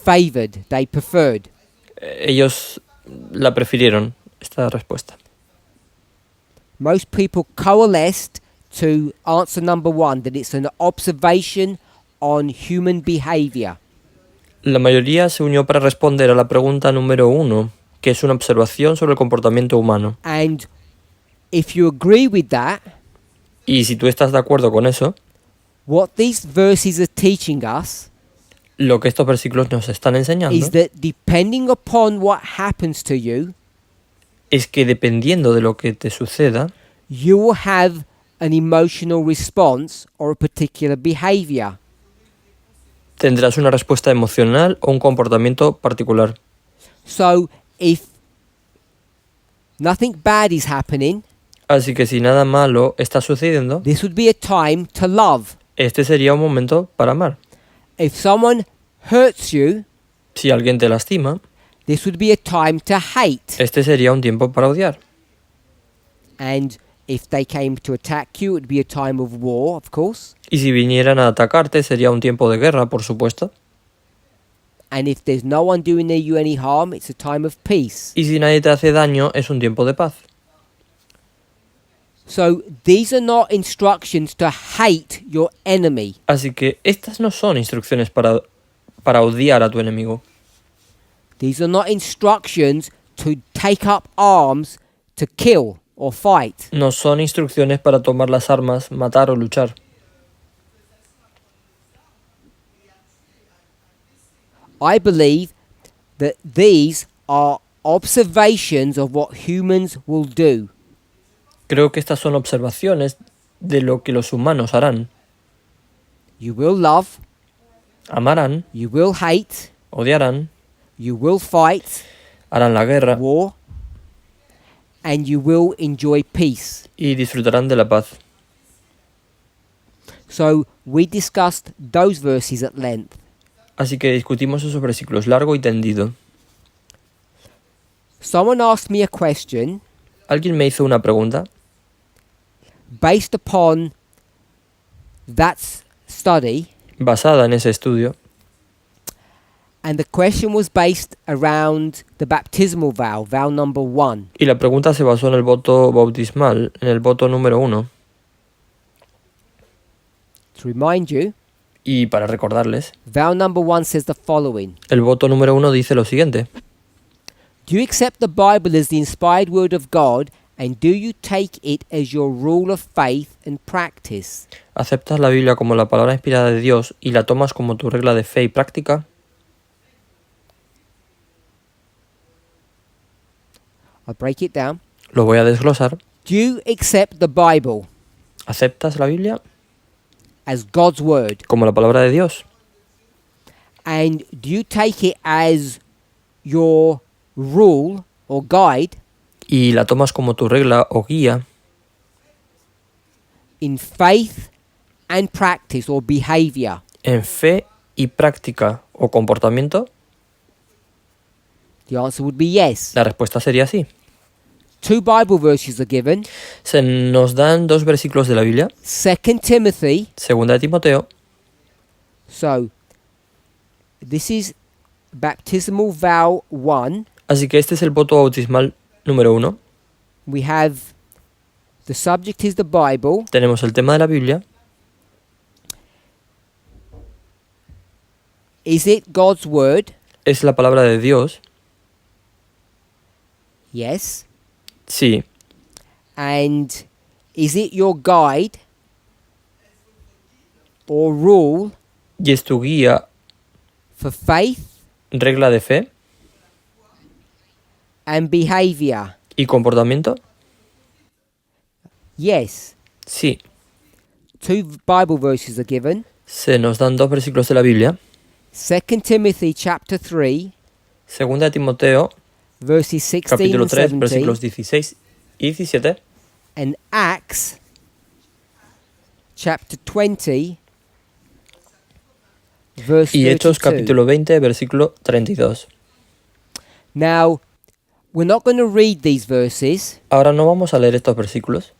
S1: Favored, they preferred.
S2: Ellos la prefirieron, esta respuesta.
S1: Most people coalesced to answer number one, that it's an observation on human behavior.
S2: La mayoría se unió para responder a la pregunta número 1, que es una observación sobre el comportamiento humano.
S1: And if you agree with that,
S2: Y si tú estás de acuerdo con eso,
S1: what these verses are teaching us
S2: lo que estos versículos nos están enseñando
S1: is that depending upon what happens to you,
S2: es que dependiendo de lo que te suceda,
S1: you will have an emotional response or a particular behavior.
S2: tendrás una respuesta emocional o un comportamiento particular.
S1: So if nothing bad is happening,
S2: Así que si nada malo está sucediendo,
S1: this would be a time to love.
S2: este sería un momento para amar.
S1: If someone hurts you,
S2: Si alguien te lastima,
S1: this would be a time to hate.
S2: este sería un tiempo para odiar.
S1: And if they came to attack you, it would be a time of war, of course.
S2: Y si vinieran a atacarte, sería un tiempo de guerra, por supuesto.
S1: And if there's no one doing you any harm, it's a time of peace.
S2: Y si nadie te hace daño, es un tiempo de paz.
S1: So these are not instructions to hate your enemy.
S2: Así que estas no son instrucciones para odiar a tu enemigo.
S1: These are not instructions to take up arms to kill or fight.
S2: No son instrucciones para tomar las armas, matar o luchar.
S1: I believe that these are observations of what humans will do.
S2: Creo que estas son observaciones de lo que los humanos harán.
S1: You will love,
S2: Amarán,
S1: you will hate,
S2: odiarán,
S1: you will fight,
S2: harán la guerra
S1: war, and you will enjoy peace.
S2: y disfrutarán de la paz.
S1: So we discussed those verses at length.
S2: Así que discutimos esos versículos largo y tendido.
S1: Someone asked me a question
S2: Alguien me hizo una pregunta
S1: based upon that study,
S2: basada en ese estudio
S1: and the question was based around the baptismal vow, vow number 1.
S2: y la pregunta se basó en el voto bautismal, en el voto número 1.
S1: To remind you,
S2: Y para recordarles,
S1: vow number 1 says the following:
S2: el voto número 1 dice lo siguiente:
S1: Do you accept the Bible as the inspired word of God, and do you take it as your rule of faith and practice?
S2: ¿aceptas la Biblia como la palabra inspirada de Dios y la tomas como tu regla de fe y práctica?
S1: I'll break it down.
S2: Lo voy a desglosar.
S1: Do you accept the Bible
S2: ¿Aceptas la Biblia
S1: as God's word,
S2: como la palabra de Dios?
S1: and do you take it as your rule or guide
S2: ¿Y la tomas como tu regla o guía
S1: in faith and practice or behavior?
S2: en fe y práctica o comportamiento?
S1: The answer would be yes.
S2: La respuesta sería sí.
S1: 2 Bible verses are given.
S2: Se nos dan 2 versículos de la Biblia,
S1: 2 Timothy.
S2: 2 de Timoteo.
S1: So, this is baptismal vow 1.
S2: Así que este es el voto bautismal número 1.
S1: We have the subject is the Bible.
S2: Tenemos el tema de la Biblia.
S1: Is it God's word?
S2: ¿Es la palabra de Dios?
S1: Yes.
S2: Sí.
S1: And is it your guide or rule
S2: ¿Y es tu guía,
S1: for faith
S2: regla de fe
S1: and behavior?
S2: y comportamiento?
S1: Yes.
S2: Sí.
S1: 2 Bible verses are given.
S2: Se nos dan 2 versículos de la Biblia.
S1: 2 Timothy chapter 3
S2: 2 de Timoteo,
S1: verses 16
S2: capítulo
S1: and
S2: 3,
S1: 17,
S2: versículos 16 y 17.
S1: and Acts chapter 20 verse
S2: Y Hechos
S1: 32.
S2: capítulo 20, versículo 32.
S1: Now, we're not going to read these verses.
S2: Ahora no vamos a leer estos versículos.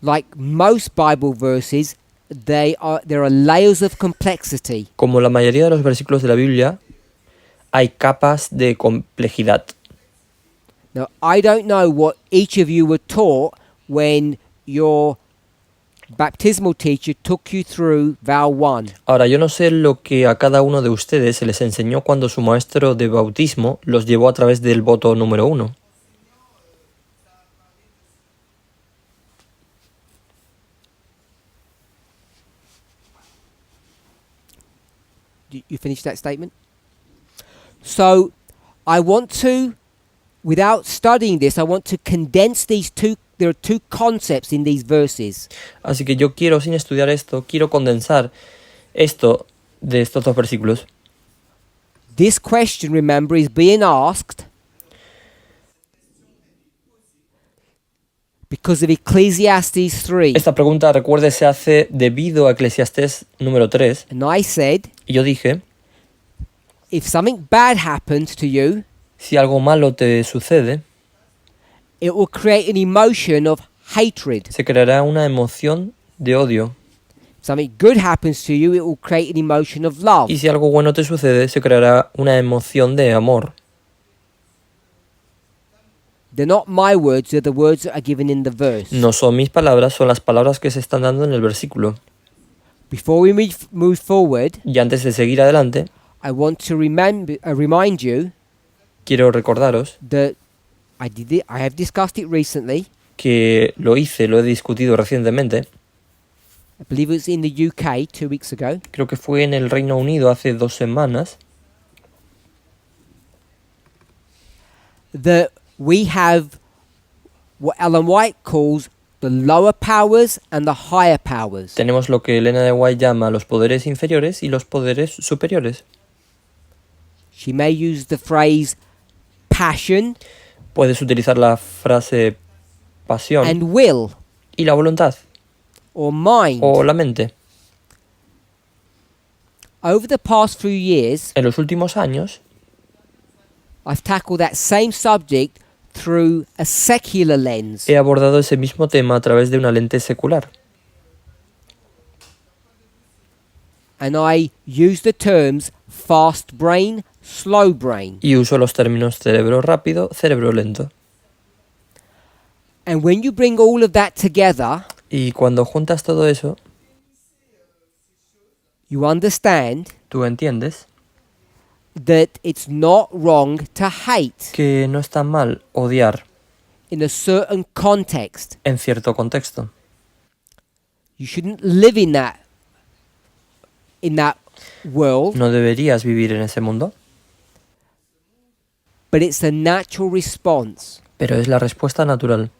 S1: Like most Bible verses, there are layers of complexity.
S2: Como la mayoría de los versículos de la Biblia, hay capas de complejidad.
S1: Now, I don't know what each of you were taught when your baptismal teacher took you through vow 1.
S2: Ahora, yo no sé lo que a cada uno de ustedes se les enseñó cuando su maestro de bautismo los llevó a través del voto número 1.
S1: You finished that statement? So, I want to, without studying this, I want to condense these two. There are 2 concepts in these verses.
S2: Así que yo quiero, sin estudiar esto, quiero condensar esto de estos 2 versículos.
S1: This question, remember, is being asked because of Ecclesiastes 3.
S2: Esta pregunta, recuerde, se hace debido a Eclesiastés número 3.
S1: And I said,
S2: Y yo dije,
S1: if something bad happens to you,
S2: si algo malo te sucede,
S1: it will create an emotion of hatred.
S2: se creará una emoción de odio.
S1: Something good happens to you, it will create an emotion of love.
S2: Y si algo bueno te sucede, se creará una emoción de amor.
S1: They're not my words, they're the words that are given in the verse.
S2: No son mis palabras, son las palabras que se están dando en el versículo.
S1: Before we move forward,
S2: Y antes de seguir adelante,
S1: I want to remind you
S2: quiero recordaros
S1: that I have discussed it recently.
S2: que lo he discutido recientemente.
S1: I believe it was in the UK 2 weeks ago.
S2: Creo que fue en el Reino Unido hace 2 semanas.
S1: That we have what Ellen White calls the lower powers and the higher powers.
S2: Tenemos lo que Elena de White llama los poderes inferiores y los poderes superiores.
S1: She may use the phrase passion
S2: Puedes utilizar la frase pasión
S1: and will
S2: y la voluntad
S1: or mind.
S2: o la mente.
S1: Over the past few years,
S2: En los últimos años
S1: I've tackled that same subject through a secular lens.
S2: He abordado ese mismo tema a través de una lente secular.
S1: And I use the terms fast brain, slow brain.
S2: Y uso los términos cerebro rápido, cerebro lento.
S1: And when you bring all of that together,
S2: Y cuando juntas todo eso,
S1: you understand
S2: tú entiendes
S1: that it's not wrong to hate
S2: que no está mal odiar
S1: in a certain context.
S2: en cierto contexto.
S1: You shouldn't live in that world,
S2: No deberías vivir en ese mundo,
S1: but it's a natural response.
S2: pero es la respuesta natural.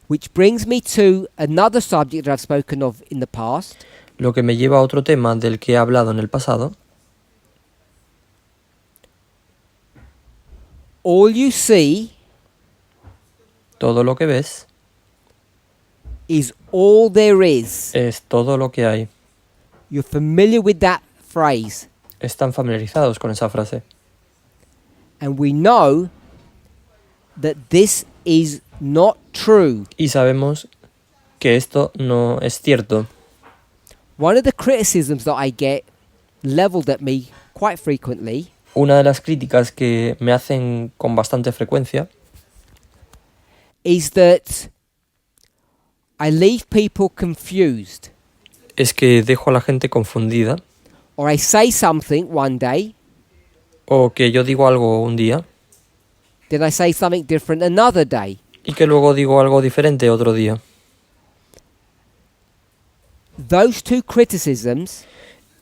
S1: Which brings me to another subject that I've spoken of in the past,
S2: Lo que me lleva a otro tema del que he hablado en el pasado.
S1: all you see
S2: Todo lo que ves
S1: is all there is.
S2: es todo lo que hay.
S1: You're familiar with that phrase.
S2: Están familiarizados con esa frase.
S1: And we know that this is not true.
S2: Y sabemos que esto no es cierto.
S1: One of the criticisms that I get leveled at me quite frequently
S2: Una de las críticas que me hacen con bastante frecuencia
S1: is that I leave people confused.
S2: es que dejo a la gente confundida,
S1: Or I say something one day,
S2: o que yo digo algo un día
S1: then I say something different another day.
S2: y que luego digo algo diferente otro día.
S1: Those two criticisms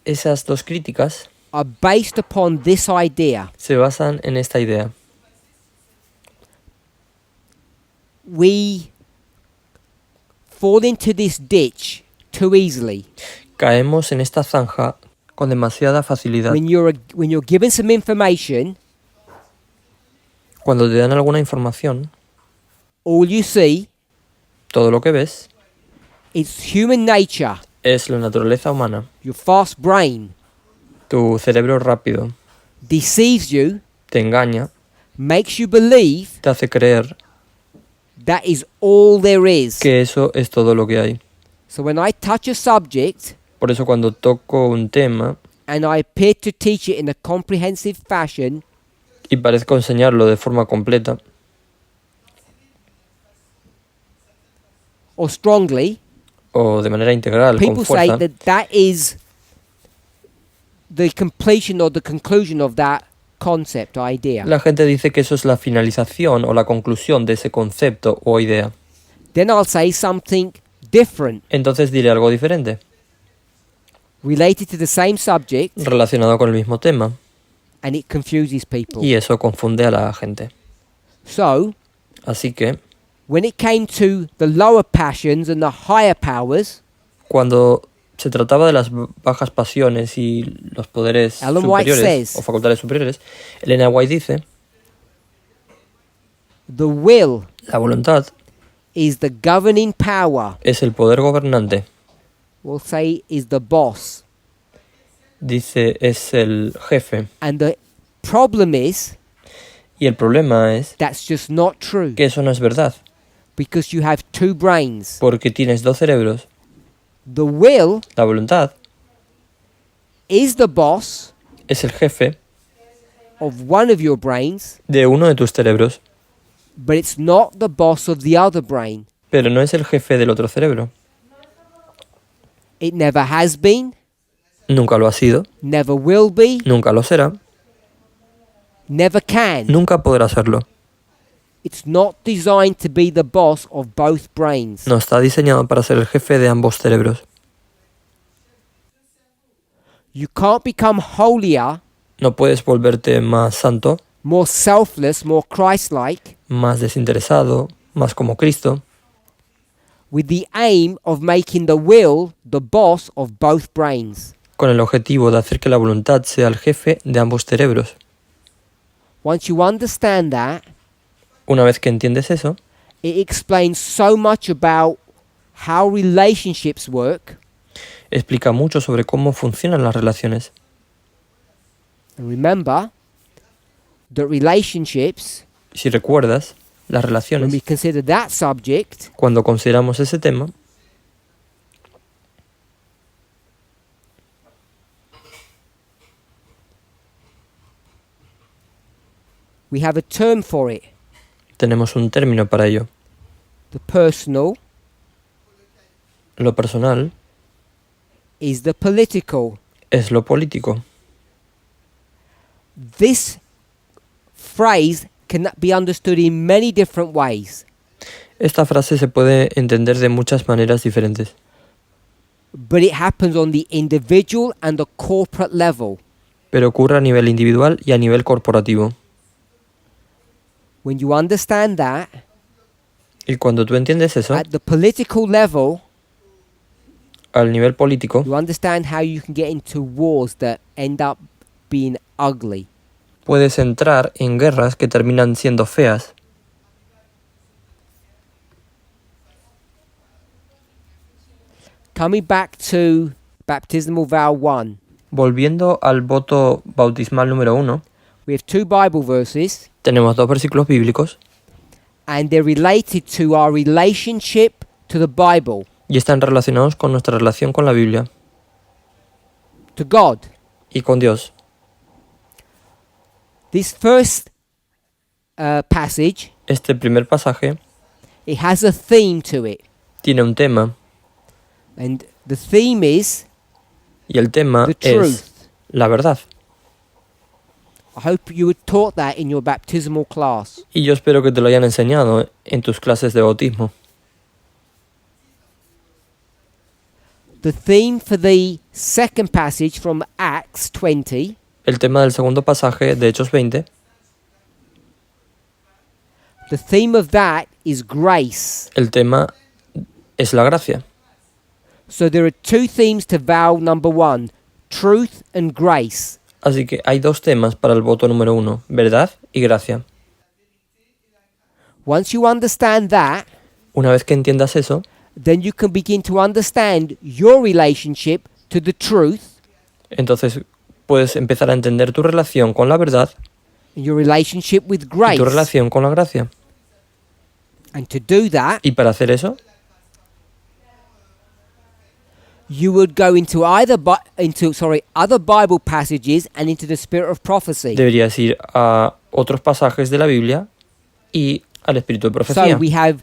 S2: Esas dos críticas
S1: are based upon this idea.
S2: se basan en esta idea.
S1: We fall into this ditch too easily.
S2: Caemos en esta zanja con demasiada facilidad.
S1: When you're given some information,
S2: Cuando te dan alguna información,
S1: all you see
S2: todo lo que ves
S1: is human nature,
S2: es la naturaleza humana.
S1: your fast brain
S2: Tu cerebro rápido
S1: deceives you,
S2: te engaña,
S1: makes you believe
S2: te hace creer
S1: that is all there is.
S2: que eso es todo lo que hay.
S1: So when I touch a subject
S2: Por eso cuando toco un tema
S1: and I appear to teach it in a comprehensive fashion,
S2: y parezco enseñarlo de forma completa
S1: or strongly,
S2: o de manera integral, con
S1: people say
S2: fuerza,
S1: that is the completion or the conclusion of that concept or idea.
S2: la gente dice que eso es la finalización o la conclusión de ese concepto o idea.
S1: Then I'll say something different
S2: Entonces diré algo diferente,
S1: related to the same subject,
S2: relacionado con el mismo tema,
S1: and it confuses people.
S2: y eso confunde a la gente.
S1: So,
S2: Así que,
S1: when it came to the lower passions and the higher powers,
S2: cuando se trataba de las bajas pasiones y los poderes
S1: Ellen White
S2: superiores
S1: says,
S2: o facultades superiores, Elena White dice,
S1: the will
S2: la voluntad
S1: is the governing power.
S2: es el poder gobernante.
S1: We'll say is the boss.
S2: Dice, es el jefe.
S1: And the problem is
S2: Y el problema es
S1: that's just not true,
S2: que eso no es verdad,
S1: because you have two brains.
S2: porque tienes dos cerebros.
S1: The will
S2: La voluntad
S1: is the boss
S2: es el jefe
S1: of one of your brains,
S2: de uno de tus cerebros,
S1: but it's not the boss of the other brain.
S2: pero no es el jefe del otro cerebro.
S1: It never has been,
S2: Nunca lo ha sido,
S1: never will be,
S2: nunca lo será,
S1: never can.
S2: nunca podrá serlo.
S1: It's not designed to be the boss of both brains.
S2: No está diseñado para ser el jefe de ambos cerebros.
S1: You can't become holier,
S2: No puedes volverte más santo,
S1: more selfless, more Christ-like,
S2: más desinteresado, más como Cristo,
S1: with the aim of making the will the boss of both brains.
S2: con el objetivo de hacer que la voluntad sea el jefe de ambos cerebros.
S1: Once you understand that,
S2: Una vez que entiendes eso,
S1: it explains so much about how relationships work.
S2: explica mucho sobre cómo funcionan las relaciones.
S1: And remember that relationships
S2: Si recuerdas, las
S1: when
S2: relaciones,
S1: we consider that subject,
S2: cuando consideramos ese tema,
S1: we have a term for it.
S2: tenemos un término para ello.
S1: The personal
S2: Lo personal
S1: is the political.
S2: es lo político.
S1: This phrase can be understood in many different ways,
S2: Esta frase se puede entender de muchas maneras diferentes,
S1: but it happens on the individual and the corporate level.
S2: pero ocurre a nivel individual y a nivel corporativo.
S1: When you understand that,
S2: Y cuando tú entiendes eso,
S1: at the political level,
S2: al nivel político,
S1: you understand how you can get into wars that end up being ugly.
S2: puedes entrar en guerras que terminan siendo feas.
S1: Coming back to baptismal vow 1,
S2: Volviendo al voto bautismal número 1,
S1: we have 2 Bible verses,
S2: tenemos 2 versículos bíblicos
S1: and they're related to our relationship to the Bible,
S2: y están relacionados con nuestra relación con la Biblia
S1: to God.
S2: y con Dios.
S1: This first passage,
S2: Este primer pasaje
S1: it has a theme to it,
S2: tiene un tema
S1: and the theme is
S2: y el tema
S1: the
S2: es
S1: truth.
S2: la verdad.
S1: I hope you were taught that in your baptismal class.
S2: Y yo espero que te lo hayan enseñado en tus clases de bautismo.
S1: The theme for the second passage from Acts 20
S2: El tema del segundo pasaje de Hechos 20,
S1: the theme of that is grace.
S2: el tema es la gracia.
S1: So there are 2 themes to vow number 1, truth and grace.
S2: Así que hay 2 temas para el voto número 1, verdad y gracia.
S1: Once you understand that,
S2: Una vez que entiendas eso,
S1: then you can begin to understand your relationship to the truth
S2: entonces puedes empezar a entender tu relación con la verdad
S1: and your relationship with
S2: y
S1: grace.
S2: tu relación con la gracia.
S1: And to do that,
S2: Y para hacer eso,
S1: you would go into other Bible passages and into the spirit of prophecy.
S2: deberías ir a otros pasajes de la Biblia y al espíritu de
S1: So
S2: profecía.
S1: we have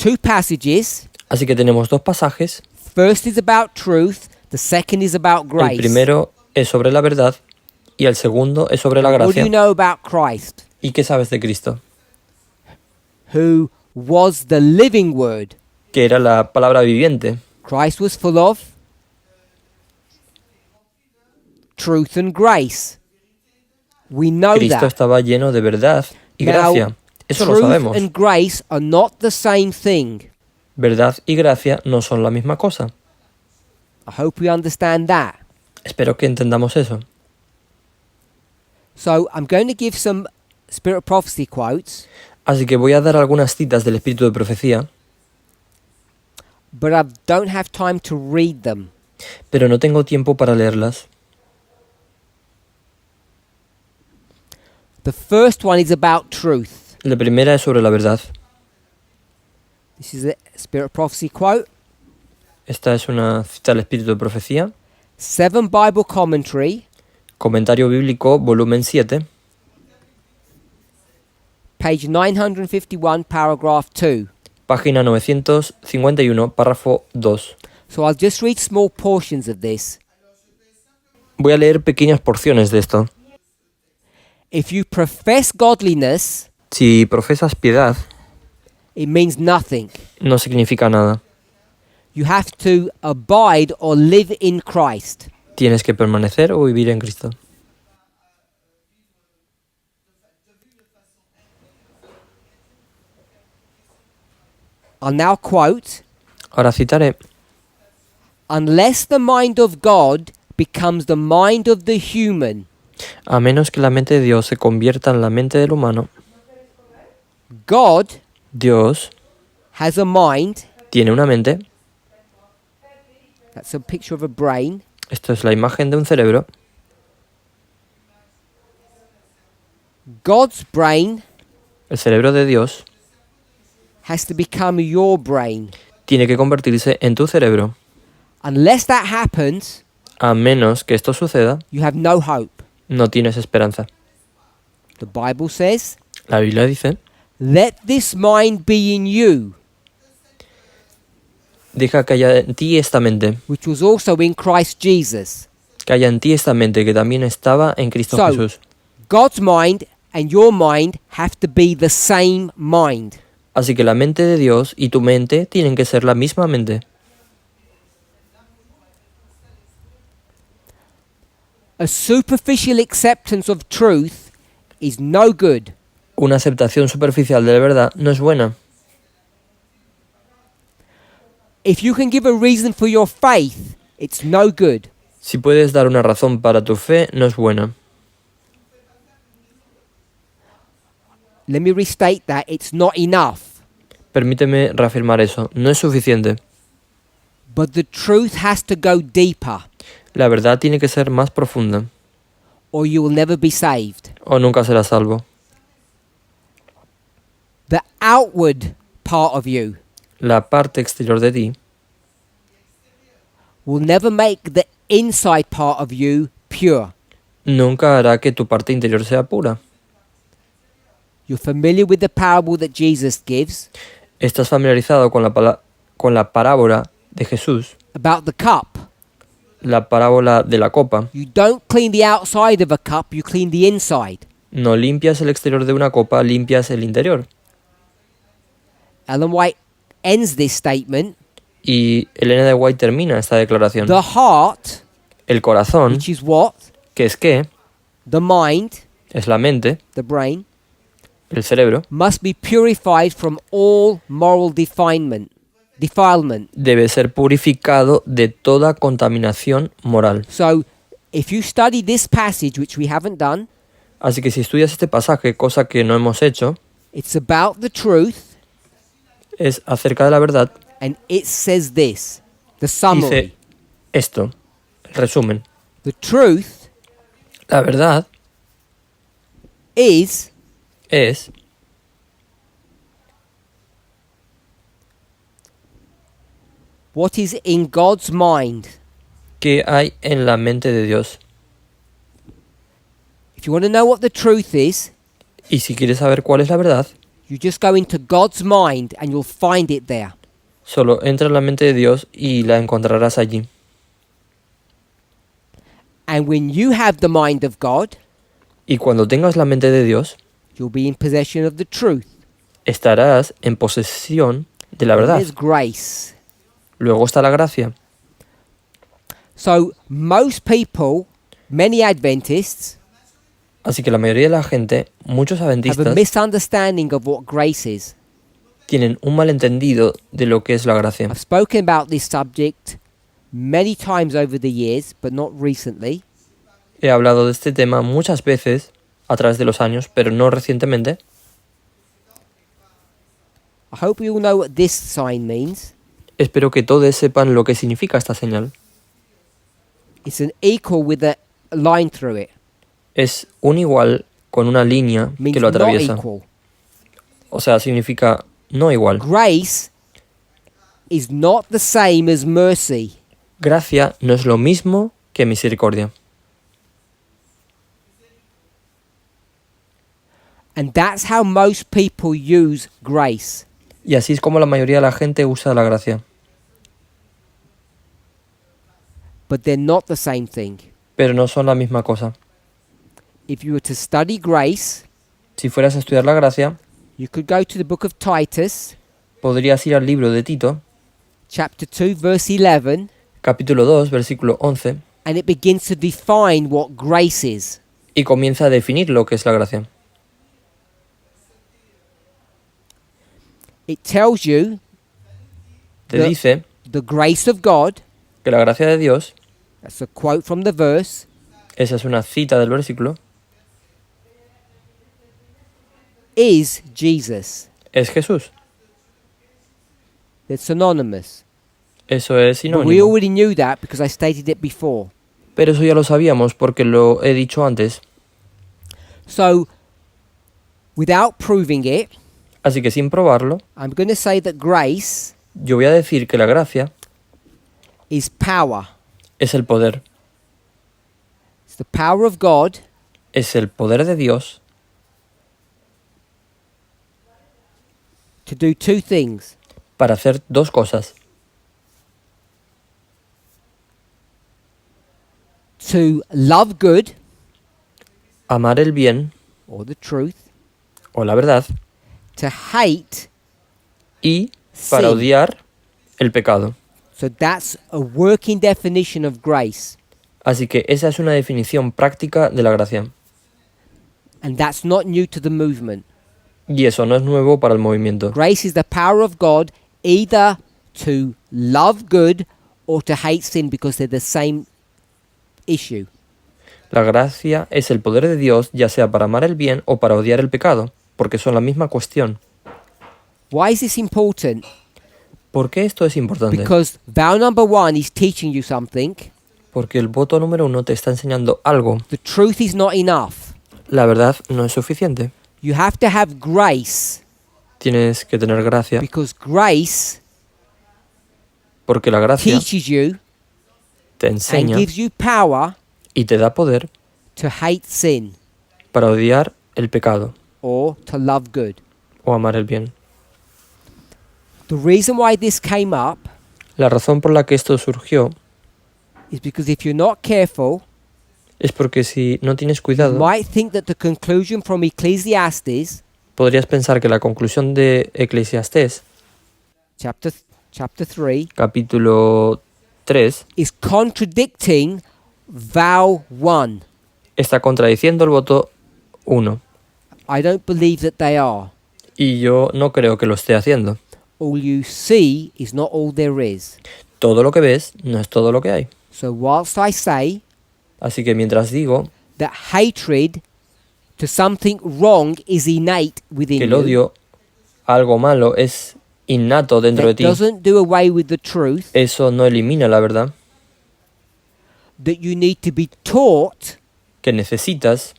S1: 2 passages.
S2: Así que tenemos 2 pasajes.
S1: First is about truth, the second is about grace.
S2: El primero es sobre la verdad y el segundo es sobre la
S1: What do
S2: gracia.
S1: you know about Christ,
S2: ¿Y qué sabes de Cristo?
S1: who was the living word?
S2: Que era la palabra viviente.
S1: Christ was full of truth and grace. We know
S2: Cristo
S1: that.
S2: estaba lleno de verdad y
S1: Now,
S2: gracia. Eso lo
S1: truth
S2: sabemos.
S1: and grace are not the same thing.
S2: Verdad y gracia no son la misma cosa.
S1: I hope we understand that.
S2: Espero que entendamos eso.
S1: So I'm going to give some spirit of prophecy quotes,
S2: Así que voy a dar algunas citas del espíritu de profecía,
S1: but I don't have time to read them.
S2: pero no tengo tiempo para leerlas.
S1: The first one is about truth.
S2: La primera es sobre la verdad.
S1: This is a spirit of prophecy quote.
S2: Esta es una cita del espíritu de profecía.
S1: 7 Bible Commentary,
S2: Comentario bíblico, volumen 7,
S1: page 951, paragraph 2.
S2: página 951, párrafo 2.
S1: So I'll just read small portions of this.
S2: Voy a leer pequeñas porciones de esto.
S1: If you profess godliness,
S2: Si profesas piedad,
S1: it means nothing.
S2: no significa nada.
S1: You have to abide or live in Christ.
S2: Tienes que permanecer o vivir en Cristo.
S1: I'll now quote,
S2: Ahora citaré:
S1: unless the mind of God becomes the mind of the human,
S2: a menos que la mente de Dios se convierta en la mente del humano,
S1: God
S2: Dios
S1: has a mind.
S2: tiene una mente.
S1: That's a picture of a brain.
S2: Esto es la imagen de un cerebro.
S1: God's brain
S2: El cerebro de Dios
S1: has to become your brain.
S2: tiene que convertirse en tu cerebro.
S1: Unless that happens,
S2: A menos que esto suceda,
S1: you have no hope.
S2: no tienes esperanza.
S1: The Bible says,
S2: La Biblia dice,
S1: let this mind be in you,
S2: deja que haya en ti esta mente,
S1: which was also in Christ Jesus.
S2: que haya en ti esta mente que también estaba en Cristo
S1: So,
S2: Jesús.
S1: God's mind and your mind have to be the same mind.
S2: Así que la mente de Dios y tu mente tienen que ser la misma mente.
S1: A superficial acceptance of truth is no good.
S2: Una aceptación superficial de la verdad no es buena.
S1: If you can give a reason for your faith, it's no good.
S2: Si puedes dar una razón para tu fe, no es buena.
S1: Let me restate that. It's not enough.
S2: Permíteme reafirmar eso. No es suficiente.
S1: But the truth has to go deeper,
S2: La verdad tiene que ser más profunda,
S1: or you will never be saved.
S2: o nunca serás salvo.
S1: The outward part of you
S2: La parte exterior de ti
S1: will never make the inside part of you pure.
S2: nunca hará que tu parte interior sea pura.
S1: You're familiar with the parable that Jesus gives
S2: Estás familiarizado con la parábola de Jesús,
S1: about the cup.
S2: la parábola de la copa.
S1: You don't clean the outside of a cup, you clean the inside.
S2: No limpias el exterior de una copa, limpias el interior.
S1: Ellen White ends this statement.
S2: Y Elena de White termina esta declaración.
S1: The heart,
S2: El corazón,
S1: which is what?
S2: que es qué,
S1: The mind,
S2: es la mente,
S1: the brain,
S2: el cerebro,
S1: must be purified from all moral defilement.
S2: debe ser purificado de toda contaminación moral.
S1: So, if you study this passage, which we haven't done,
S2: Así que si estudias este pasaje, cosa que no hemos hecho,
S1: it's about the truth,
S2: es acerca de la verdad.
S1: and it says this, the summary.
S2: Dice esto, el resumen.
S1: The truth
S2: La verdad
S1: is
S2: es
S1: what is in God's mind.
S2: que hay en la mente de Dios.
S1: If you want to know what the truth is,
S2: Y si quieres saber cuál es la verdad,
S1: you just go into God's mind and you'll find it there.
S2: solo entra en la mente de Dios y la encontrarás allí.
S1: And when you have the mind of God,
S2: Y cuando tengas la mente de Dios,
S1: you'll be in possession of the truth.
S2: estarás en posesión de la verdad.
S1: There's grace.
S2: Luego está la gracia.
S1: So most people, many Adventists,
S2: Así que la mayoría de la gente, muchos
S1: have a
S2: adventistas,
S1: misunderstanding of what grace is.
S2: tienen un malentendido de lo que es la gracia.
S1: I've spoken about this subject many times over the years, but not recently.
S2: He hablado de este tema muchas veces a través de los años, pero no recientemente.
S1: I hope you all know what this sign means.
S2: Espero que todos sepan lo que significa esta señal.
S1: It's an equal with a line through it.
S2: Es un igual con una línea
S1: Means
S2: que lo
S1: not
S2: atraviesa.
S1: equal.
S2: O sea, significa no igual.
S1: Grace is not the same as mercy.
S2: Gracia no es lo mismo que misericordia.
S1: And that's how most people use grace.
S2: Y así es como la mayoría de la gente usa la gracia.
S1: But they're not the same thing.
S2: Pero no son la misma cosa.
S1: If you were to study grace,
S2: Si fueras a estudiar la gracia,
S1: you could go to the book of Titus,
S2: podrías ir al libro de Tito,
S1: chapter 2, verse 11,
S2: capítulo 2, versículo 11,
S1: and it begins to define what grace is.
S2: y comienza a definir lo que es la gracia.
S1: It tells you
S2: Te
S1: The-
S2: dice
S1: the grace of God,
S2: que la gracia de Dios,
S1: that's a quote from the verse,
S2: esa es una cita del versículo,
S1: is Jesus.
S2: es Jesús.
S1: It's synonymous.
S2: Eso es
S1: But we
S2: sinónimo.
S1: already knew that because I stated it before.
S2: Pero eso ya lo sabíamos porque lo he dicho antes.
S1: So, Without proving it,
S2: Así que sin probarlo,
S1: I'm going to say that grace
S2: yo voy a decir que la gracia
S1: is power.
S2: es el poder.
S1: It's the power of God
S2: Es el poder de Dios
S1: to do two things.
S2: para hacer dos cosas.
S1: To love good,
S2: Amar el bien
S1: or the truth,
S2: o la verdad
S1: to hate.
S2: y para
S1: Sin.
S2: odiar el pecado.
S1: So that's a working definition of grace.
S2: Así que esa es una definición práctica de la gracia.
S1: And that's not new to the movement.
S2: Y eso no es nuevo para el movimiento.
S1: Grace is the power of God either to love good or to hate sin because they're the same issue.
S2: La gracia es el poder de Dios, ya sea para amar el bien o para odiar el pecado, porque son la misma cuestión.
S1: Why is this important?
S2: ¿Por qué esto es importante?
S1: Because vow number 1 is teaching you something.
S2: Porque el voto número 1 te está enseñando algo.
S1: The truth is not enough.
S2: La verdad no es suficiente.
S1: You have to have grace
S2: Tienes que tener gracia,
S1: because grace
S2: porque la gracia
S1: teaches you
S2: te
S1: and
S2: enseña
S1: gives you power
S2: y te da poder
S1: to hate sin
S2: para odiar el pecado
S1: or to love good.
S2: o amar el bien.
S1: The reason why this came up
S2: La razón por la que esto surgió
S1: is because if you're not careful,
S2: es porque si no tienes
S1: you
S2: cuidado,
S1: might think that the conclusion from Ecclesiastes
S2: podrías pensar que la conclusión de Eclesiastés,
S1: chapter 3
S2: capítulo 3,
S1: is contradicting vow 1.
S2: está contradiciendo el voto 1.
S1: I don't believe that they are.
S2: Y yo no creo que lo esté haciendo.
S1: All you see is not all there is.
S2: Todo lo que ves no es todo lo que hay.
S1: So whilst I say
S2: Así que mientras digo
S1: that hatred to something wrong is innate within
S2: que el
S1: you,
S2: odio a algo malo es innato dentro de
S1: that
S2: ti,
S1: doesn't do away with the truth,
S2: eso no elimina la verdad,
S1: that you need to be taught
S2: que necesitas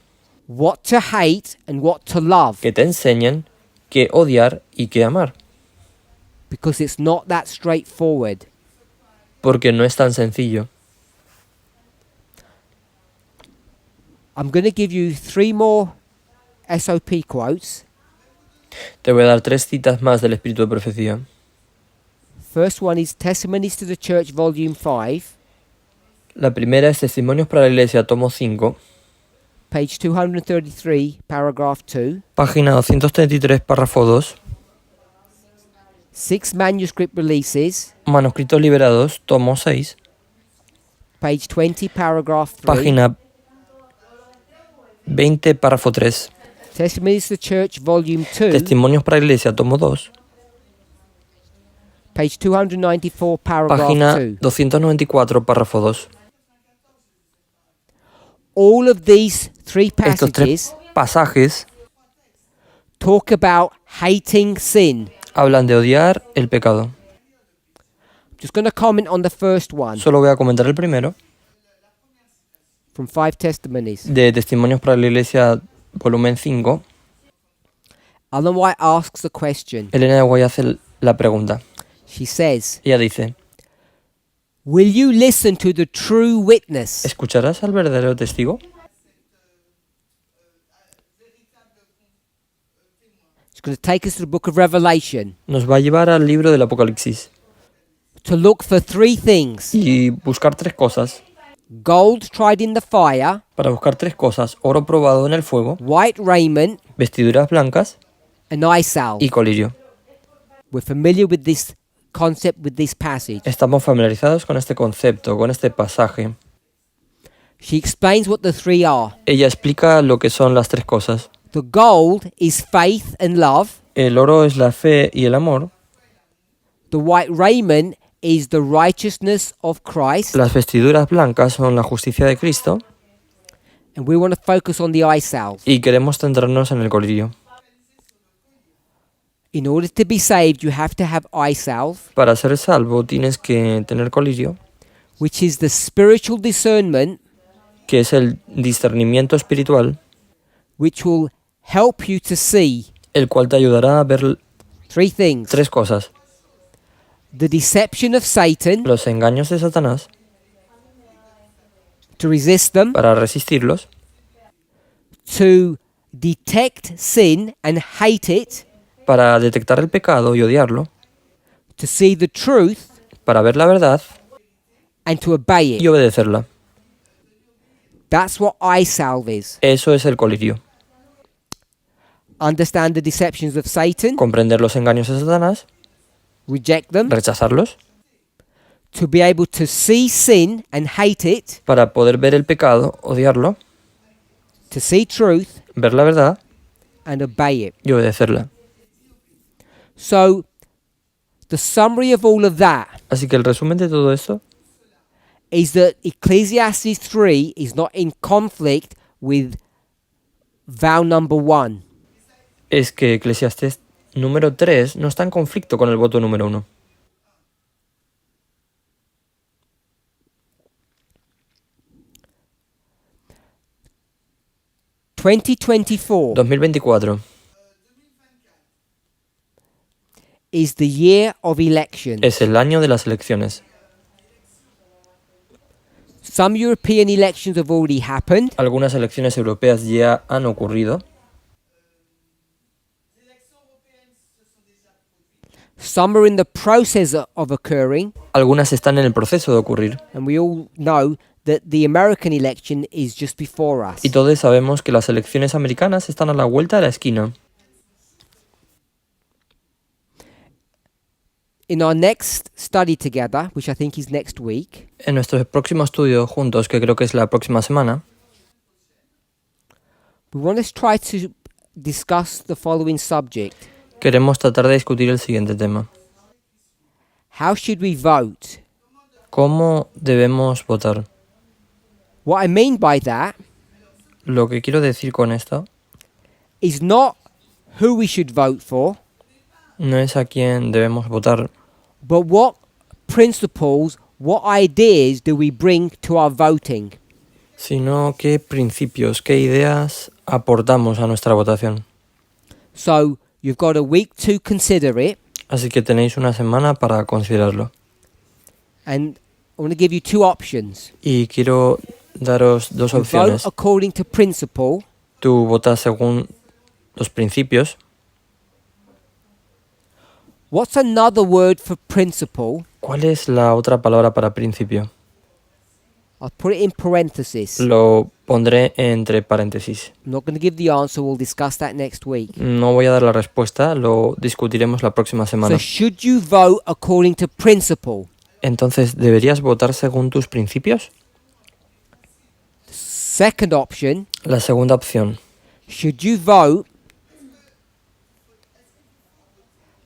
S1: what to hate and what to love,
S2: que te enseñen qué odiar y qué amar,
S1: because it's not that straightforward.
S2: porque no es tan sencillo.
S1: I'm going to give you 3 more SOP quotes.
S2: Te voy a dar 3 citas más del Espíritu de Profecía.
S1: First one is Testimonies to the Church, Volume 5,
S2: La primera es Testimonios para la Iglesia, tomo 5,
S1: page 233, paragraph 2.
S2: página 233, párrafo 2.
S1: 6 Manuscript Releases,
S2: Manuscritos liberados, tomo 6,
S1: page 20, paragraph 3.
S2: página 20, párrafo 3.
S1: Testimonies to the Church, Volume 2,
S2: Testimonios para la Iglesia, tomo 2,
S1: page 294, paragraph
S2: página
S1: 2.
S2: 294, párrafo 2.
S1: All of these 3
S2: Estos 3
S1: passages
S2: pasajes
S1: talk about hating sin.
S2: hablan de odiar el pecado.
S1: Just going to comment on the first one
S2: Solo voy a comentar el primero,
S1: from 5 Testimonies.
S2: de Testimonios para la Iglesia, volumen 5.
S1: Ellen White asks the question.
S2: Elena de Guay hace la pregunta.
S1: She says,
S2: Ella dice,
S1: will you listen to the true witness?
S2: ¿escucharás al verdadero testigo?
S1: It's going to take us to the book of Revelation
S2: Nos va a llevar al libro del Apocalipsis
S1: to look for 3 things.
S2: y buscar 3 cosas.
S1: Gold tried in the fire,
S2: Para buscar 3 cosas: oro probado en el fuego,
S1: white raiment,
S2: vestiduras blancas
S1: and eye salve.
S2: y colirio.
S1: We're familiar with this concept, with this passage.
S2: Estamos familiarizados con este concepto, con este pasaje.
S1: She explains what the 3 are.
S2: Ella explica lo que son las 3 cosas.
S1: The gold is faith and love.
S2: El oro es la fe y el amor.
S1: The white raiment is the righteousness of Christ.
S2: Las vestiduras blancas son la justicia de Cristo.
S1: And we want to focus on the eye salve.
S2: Y queremos centrarnos en el colirio.
S1: In order to be saved, you have to have eye salve,
S2: Para ser salvo tienes que tener colirio,
S1: which is the spiritual discernment
S2: que es el discernimiento espiritual,
S1: which will help you to see
S2: el cual te ayudará a ver
S1: 3 things:
S2: 3 cosas:
S1: the deception of Satan,
S2: los engaños de Satanás
S1: to resist them,
S2: para resistirlos,
S1: to detect sin and hate it,
S2: para detectar el pecado y odiarlo,
S1: to see the truth
S2: para ver la verdad
S1: and to obey
S2: y
S1: it.
S2: obedecerla.
S1: That's what eye salve is.
S2: Eso es el colirio.
S1: Understand the deceptions of Satan,
S2: Comprender los engaños de Satanás,
S1: reject them,
S2: rechazarlos,
S1: to be able to see sin and hate it,
S2: para poder ver el pecado, odiarlo,
S1: to see truth
S2: ver la verdad
S1: and obey it.
S2: y obedecerla.
S1: So, the summary of all of that
S2: Así que el resumen de todo esto
S1: is that Ecclesiastes 3 is not in conflict with vow number 1.
S2: es que Eclesiastés número 3 no está en conflicto con el voto número 1.
S1: (2024)
S2: 2024
S1: is the year of elections.
S2: es el año de las elecciones.
S1: Some European elections have already happened.
S2: Algunas elecciones europeas ya han ocurrido.
S1: Some are in the process of occurring.
S2: Algunas están en el proceso de ocurrir.
S1: And we all know that the American election is just before us.
S2: Y todos sabemos que las elecciones americanas están a la vuelta de la esquina.
S1: In our next study together, which I think is next week,
S2: En nuestro próximo estudio juntos, que creo que es la próxima semana,
S1: we want to try to discuss the following subject.
S2: queremos tratar de discutir el siguiente tema.
S1: How should we vote?
S2: ¿Cómo debemos votar?
S1: What I mean by that
S2: Lo que quiero decir con esto
S1: is not who we should vote for,
S2: no es a quién debemos votar,
S1: but what principles, what ideas do we bring to our voting?
S2: sino qué principios, qué ideas aportamos a nuestra votación.
S1: So you've got a week to consider it,
S2: Así que tenéis una semana para considerarlo.
S1: and I want to give you 2 options.
S2: Y quiero daros 2
S1: You vote
S2: opciones.
S1: according to principle,
S2: Tú votas según los principios.
S1: What's another word for principle?
S2: ¿Cuál es la otra palabra para principio?
S1: I'll put it in parentheses.
S2: Lo pondré entre paréntesis.
S1: I'm not going to give the answer. We'll discuss that next week.
S2: No voy a dar la respuesta, lo discutiremos la próxima semana.
S1: So should you vote according to principle?
S2: Entonces, ¿deberías votar según tus principios?
S1: Second option,
S2: La segunda opción.
S1: should you vote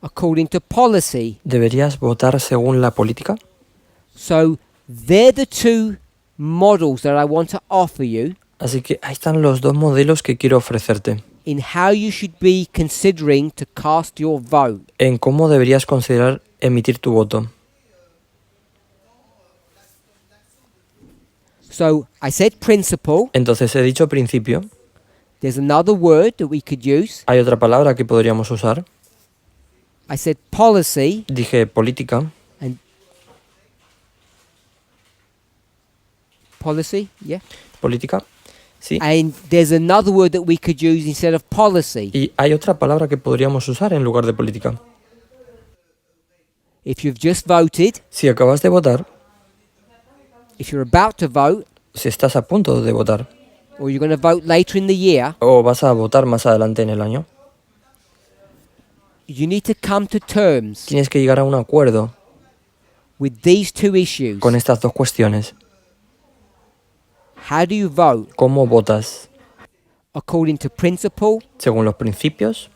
S1: according to policy?
S2: ¿Deberías votar según la política?
S1: So they're the 2 models that I want to offer you
S2: Así que ahí están los 2 modelos que quiero ofrecerte.
S1: in how you should be considering to cast your vote.
S2: En cómo deberías considerar emitir tu voto.
S1: So I said principle.
S2: Entonces, he dicho principio.
S1: There's another word that we could use.
S2: Hay otra palabra que podríamos usar.
S1: I said policy.
S2: Dije política.
S1: Policy, yeah.
S2: Política. Sí.
S1: And there's another word that we could use instead of policy.
S2: Y hay otra palabra que podríamos usar en lugar de política.
S1: If you've just voted,
S2: Si acabas de votar,
S1: if you're about to vote,
S2: si estás a punto de votar,
S1: or you're going to vote later in the year,
S2: o vas a votar más adelante en el año,
S1: you need to come to terms
S2: tienes que llegar a un acuerdo
S1: with these 2 issues.
S2: con estas 2 cuestiones.
S1: How do you vote?
S2: ¿Cómo votas?
S1: According to principle
S2: ¿Según los principios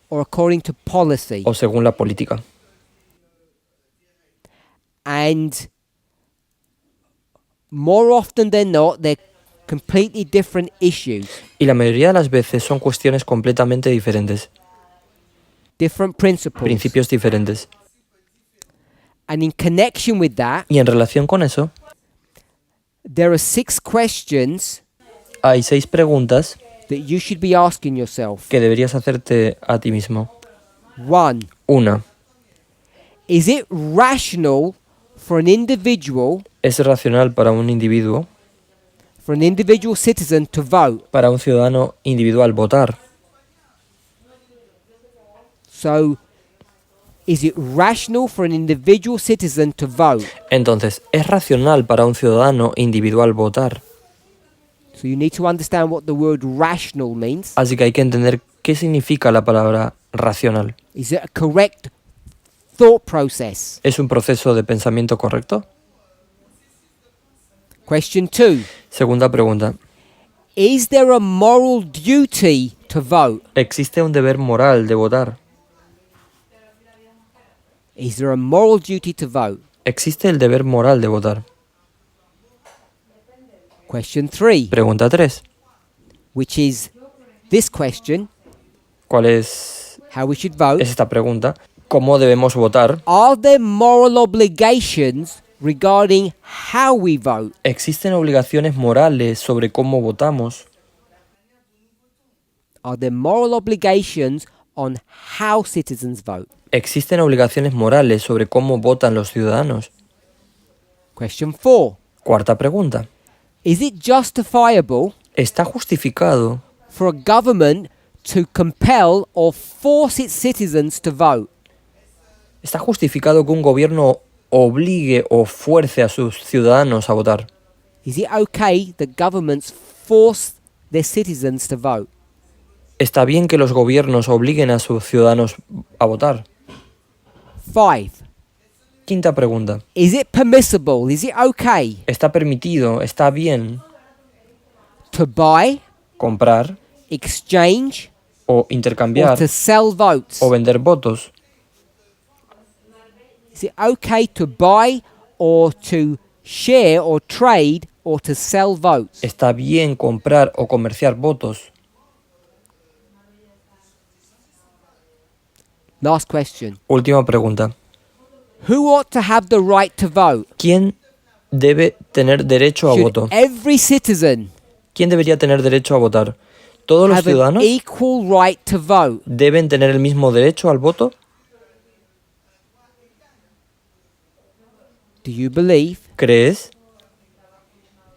S1: or according to policy?
S2: o según la política?
S1: And more often than not, they're completely different issues,
S2: Y la mayoría de las veces son cuestiones completamente diferentes,
S1: different principles.
S2: principios diferentes.
S1: And in connection with that,
S2: Y en relación con eso,
S1: there are 6 questions
S2: hay 6 preguntas
S1: that you should be asking yourself.
S2: que deberías hacerte a ti mismo.
S1: 1.
S2: Una,
S1: Is it rational for an individual,
S2: ¿es racional para un individuo,
S1: citizen to vote?
S2: para un ciudadano individual votar?
S1: So, is it rational for an individual citizen to vote?
S2: Entonces, ¿es racional para un ciudadano individual votar?
S1: So you need to understand what the word rational means.
S2: Así que hay que entender qué significa la palabra racional.
S1: Is it a correct thought process?
S2: ¿Es un proceso de pensamiento correcto?
S1: Question 2.
S2: Segunda pregunta.
S1: Is there a moral duty to vote?
S2: ¿Existe un deber moral de votar?
S1: Is there a moral duty to vote?
S2: ¿Existe el deber moral de votar?
S1: Question 3,
S2: Pregunta 3.
S1: which is this question,
S2: ¿Cuál es
S1: how we should vote.
S2: esta pregunta? ¿Cómo debemos votar?
S1: Are there moral obligations regarding how we vote?
S2: ¿Existen obligaciones morales sobre cómo votamos?
S1: Are there moral obligations on how citizens vote?
S2: ¿Existen obligaciones morales sobre cómo votan los ciudadanos?
S1: Question 4.
S2: Cuarta pregunta.
S1: Is it justifiable
S2: ¿Está justificado
S1: for a government to compel or force its citizens to vote?
S2: ¿Está justificado que un gobierno obligue o fuerce a sus ciudadanos a votar?
S1: Is it okay that governments force their citizens to vote?
S2: ¿Está bien que los gobiernos obliguen a sus ciudadanos a votar?
S1: 5.
S2: Quinta pregunta.
S1: Is it permissible? Is it okay
S2: ¿Está permitido, está bien
S1: to buy,
S2: comprar
S1: exchange,
S2: o
S1: or
S2: intercambiar
S1: to sell votes?
S2: o vender votos?
S1: Is it okay to buy or to share or trade or to sell votes?
S2: ¿Está bien comprar o comerciar votos?
S1: Last question.
S2: Última pregunta.
S1: Who ought to have the right to vote?
S2: ¿Quién debe tener derecho a
S1: Should
S2: voto?
S1: every citizen
S2: ¿Quién debería tener derecho a votar? ¿Todos los
S1: have an
S2: ciudadanos
S1: equal right to vote?
S2: deben tener el mismo derecho al voto?
S1: Do you believe
S2: ¿Crees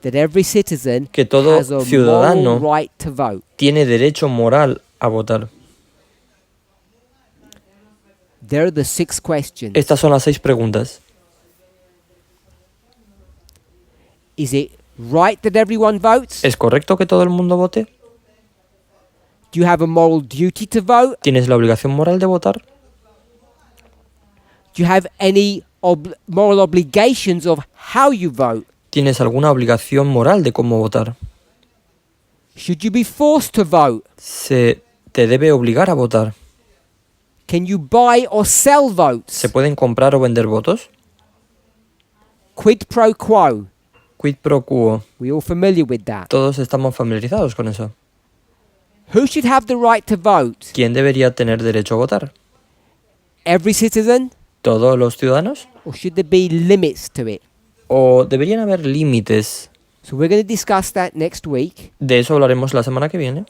S1: that every citizen
S2: que todo
S1: has a
S2: ciudadano
S1: moral right to vote?
S2: tiene derecho moral a votar?
S1: There are the 6 questions.
S2: Estas son las 6 preguntas.
S1: Is it right that everyone votes?
S2: ¿Es correcto que todo el mundo vote?
S1: Do you have a moral duty to vote?
S2: ¿Tienes la obligación moral de votar?
S1: Do you have any moral obligations of how you vote?
S2: ¿Tienes alguna obligación moral de cómo votar?
S1: Should you be forced to vote?
S2: ¿Se te debe obligar a votar?
S1: Can you buy or sell votes?
S2: ¿Se pueden comprar o vender votos?
S1: Quid pro quo.
S2: Quid pro quo.
S1: We all familiar with that.
S2: Todos estamos familiarizados con eso.
S1: Who should have the right to vote?
S2: ¿Quién debería tener derecho a votar?
S1: Every citizen?
S2: ¿Todos los ciudadanos?
S1: Or should there be limits to it?
S2: ¿O deberían haber límites?
S1: So we're going to discuss that next week.
S2: De eso hablaremos la semana que viene.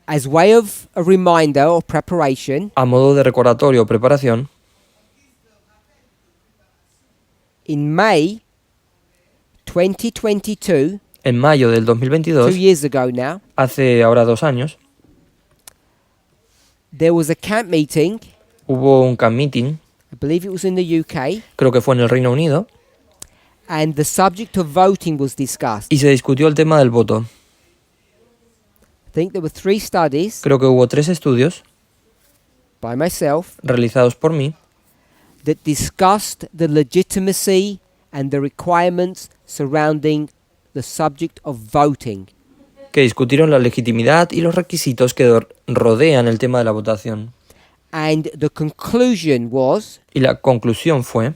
S1: As way of a reminder or preparation,
S2: A modo de recordatorio o preparación,
S1: in May 2022,
S2: en mayo del 2022,
S1: 2 years ago now,
S2: hace ahora 2 años,
S1: there was a camp meeting.
S2: hubo un camp meeting,
S1: I believe it was in the UK,
S2: creo que fue en el Reino Unido,
S1: and the subject of voting was discussed.
S2: y se discutió el tema del voto.
S1: I think there were 3 studies
S2: Creo que hubo 3 estudios
S1: by myself
S2: realizados por mí
S1: that discussed the legitimacy and the requirements surrounding the subject of voting.
S2: que discutieron la legitimidad y los requisitos que rodean el tema de la votación.
S1: And the conclusion was,
S2: Y la conclusión fue,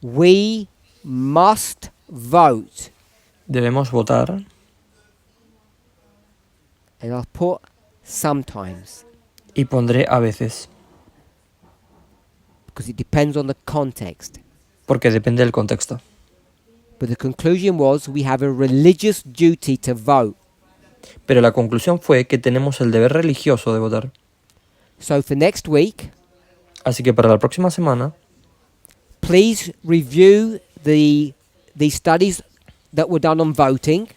S1: we must vote.
S2: debemos votar,
S1: And I'll put sometimes,
S2: y pondré a veces,
S1: because it depends on the context.
S2: porque depende del contexto.
S1: But the conclusion was we have a religious duty to vote.
S2: Pero la conclusión fue que tenemos el deber religioso de votar.
S1: So for next week,
S2: Así que para la próxima semana,
S1: please review the studies that were done on voting.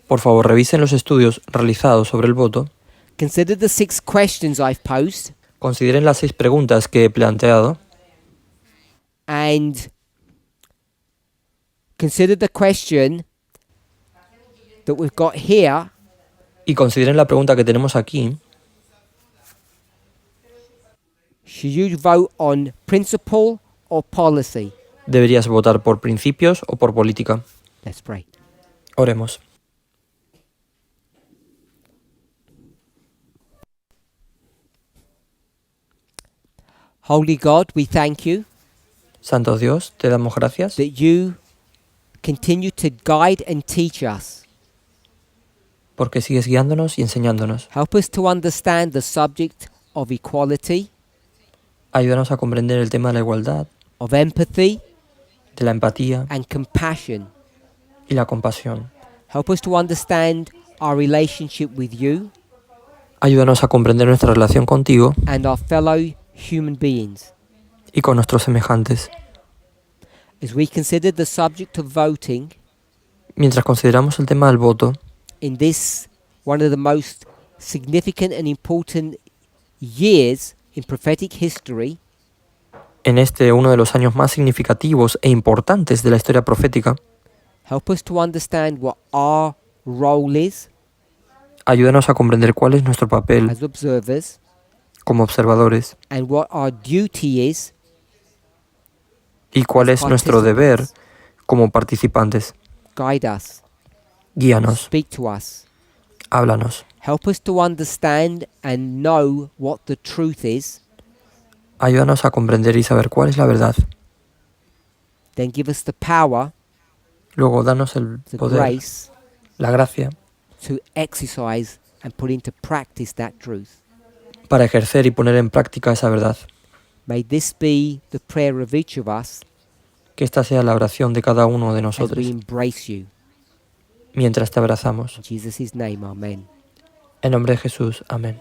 S2: por favor revisen los estudios realizados sobre el voto,
S1: Consider the 6 questions I've posed,
S2: consideren las 6 preguntas que he planteado
S1: and consider the question that we've got here.
S2: y consideren la pregunta que tenemos aquí.
S1: Should you vote on principle or policy?
S2: ¿Deberías votar por principios o por política?
S1: Let's pray.
S2: Oremos.
S1: Holy God, we thank you
S2: Santo Dios, te damos gracias
S1: that you continue to guide and teach us.
S2: porque sigues guiándonos y enseñándonos.
S1: Help us to understand the subject of equality,
S2: Ayúdanos a comprender el tema de la igualdad,
S1: of empathy,
S2: de la empatía
S1: and compassion.
S2: y la compasión.
S1: Help us to understand our relationship with you
S2: Ayúdanos a comprender nuestra relación contigo
S1: and our fellow human beings.
S2: y con nuestros semejantes.
S1: As we consider the subject of voting
S2: Mientras consideramos el tema del voto,
S1: in this one of the most significant and important years in prophetic history,
S2: en uno de los años más significativos e importantes de la historia profética,
S1: help us to understand what our role is
S2: ayúdanos a comprender cuál es nuestro papel
S1: as observers
S2: como observadores
S1: and what our duty is
S2: y cuál es nuestro deber como participantes.
S1: guide us,
S2: Guíanos,
S1: speak to us,
S2: háblanos,
S1: help us to understand and know what the truth is,
S2: ayúdanos a comprender y saber cuál es la verdad.
S1: then give us the power,
S2: Luego danos el
S1: the
S2: poder,
S1: grace
S2: la gracia,
S1: to exercise and put into practice that truth.
S2: para ejercer y poner en práctica esa verdad.
S1: May this be the prayer of each of us
S2: Que esta sea la oración de cada uno de
S1: as we
S2: nosotros
S1: embrace you.
S2: mientras te abrazamos.
S1: In Jesus' name, amen.
S2: En nombre de Jesús, amén.